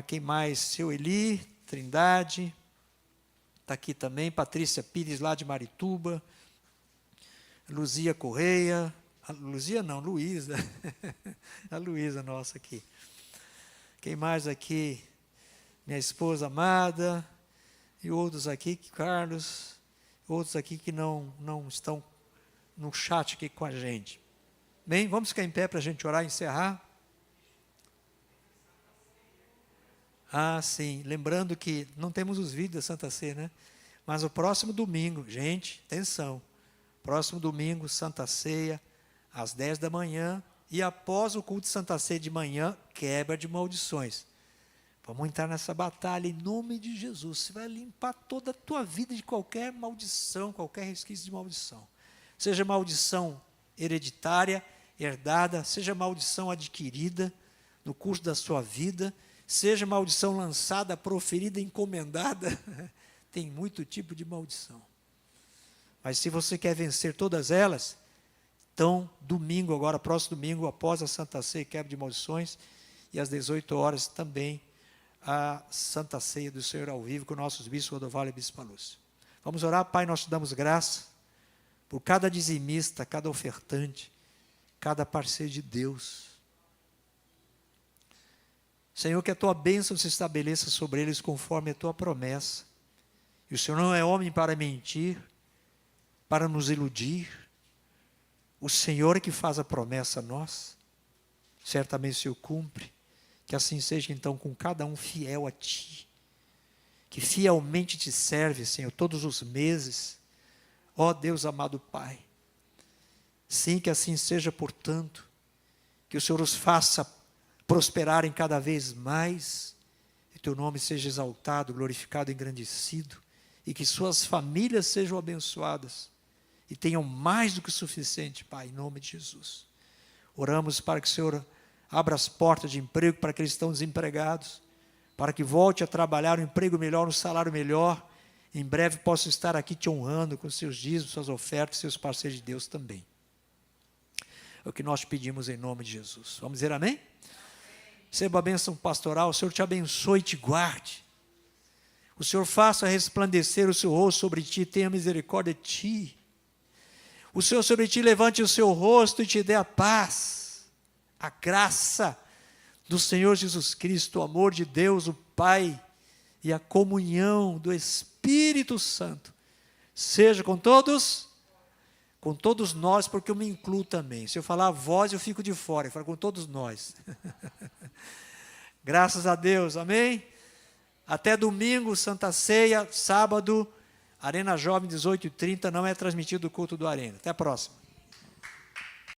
Quem mais? Seu Eli, Trindade, está aqui também. Patrícia Pires, lá de Marituba. Luzia Correia. Luzia não, Luísa. A Luísa nossa aqui. Quem mais aqui? Minha esposa amada. E outros aqui, Carlos. Outros aqui que não estão no chat aqui com a gente. Bem, vamos ficar em pé para a gente orar e encerrar. Sim, lembrando que não temos os vídeos da Santa Ceia, né? Mas o próximo domingo, gente, atenção, próximo domingo, Santa Ceia, às 10 da manhã, e após o culto de Santa Ceia de manhã, quebra de maldições. Vamos entrar nessa batalha em nome de Jesus. Você vai limpar toda a tua vida de qualquer maldição, qualquer resquício de maldição. Seja maldição hereditária, herdada, seja maldição adquirida no curso da sua vida, seja maldição lançada, proferida, encomendada, tem muito tipo de maldição. Mas se você quer vencer todas elas, então domingo agora, próximo domingo, após a Santa Ceia, quebra de maldições, e às 18 horas também a Santa Ceia do Senhor ao vivo com nossos bispos Rodovalho e Bispo Lúcio. Vamos orar. Pai, nós te damos graça por cada dizimista, cada ofertante, cada parceiro de Deus. Senhor, que a tua bênção se estabeleça sobre eles conforme a tua promessa. E o Senhor não é homem para mentir, para nos iludir. O Senhor é que faz a promessa a nós. Certamente o Senhor cumpre. Que assim seja então com cada um fiel a ti. Que fielmente te serve, Senhor, todos os meses. Ó Deus amado Pai. Sim, que assim seja, portanto, que o Senhor os faça prosperarem cada vez mais, e teu nome seja exaltado, glorificado, engrandecido, e que suas famílias sejam abençoadas, e tenham mais do que o suficiente, Pai, em nome de Jesus. Oramos para que o Senhor abra as portas de emprego para aqueles que estão desempregados, para que volte a trabalhar um emprego melhor, um salário melhor, em breve possa estar aqui te honrando com seus dízimos, suas ofertas, seus parceiros de Deus também. É o que nós pedimos em nome de Jesus. Vamos dizer amém? Receba a bênção pastoral, o Senhor te abençoe e te guarde. O Senhor faça resplandecer o seu rosto sobre ti, tenha misericórdia de ti. O Senhor sobre ti levante o seu rosto e te dê a paz, a graça do Senhor Jesus Cristo, o amor de Deus, o Pai, e a comunhão do Espírito Santo, seja com todos nós, porque eu me incluo também. Se eu falar vós, eu fico de fora, eu falo com todos nós. Graças a Deus, amém? Até domingo, Santa Ceia, sábado, Arena Jovem, 18h30, não é transmitido o culto do Arena. Até a próxima.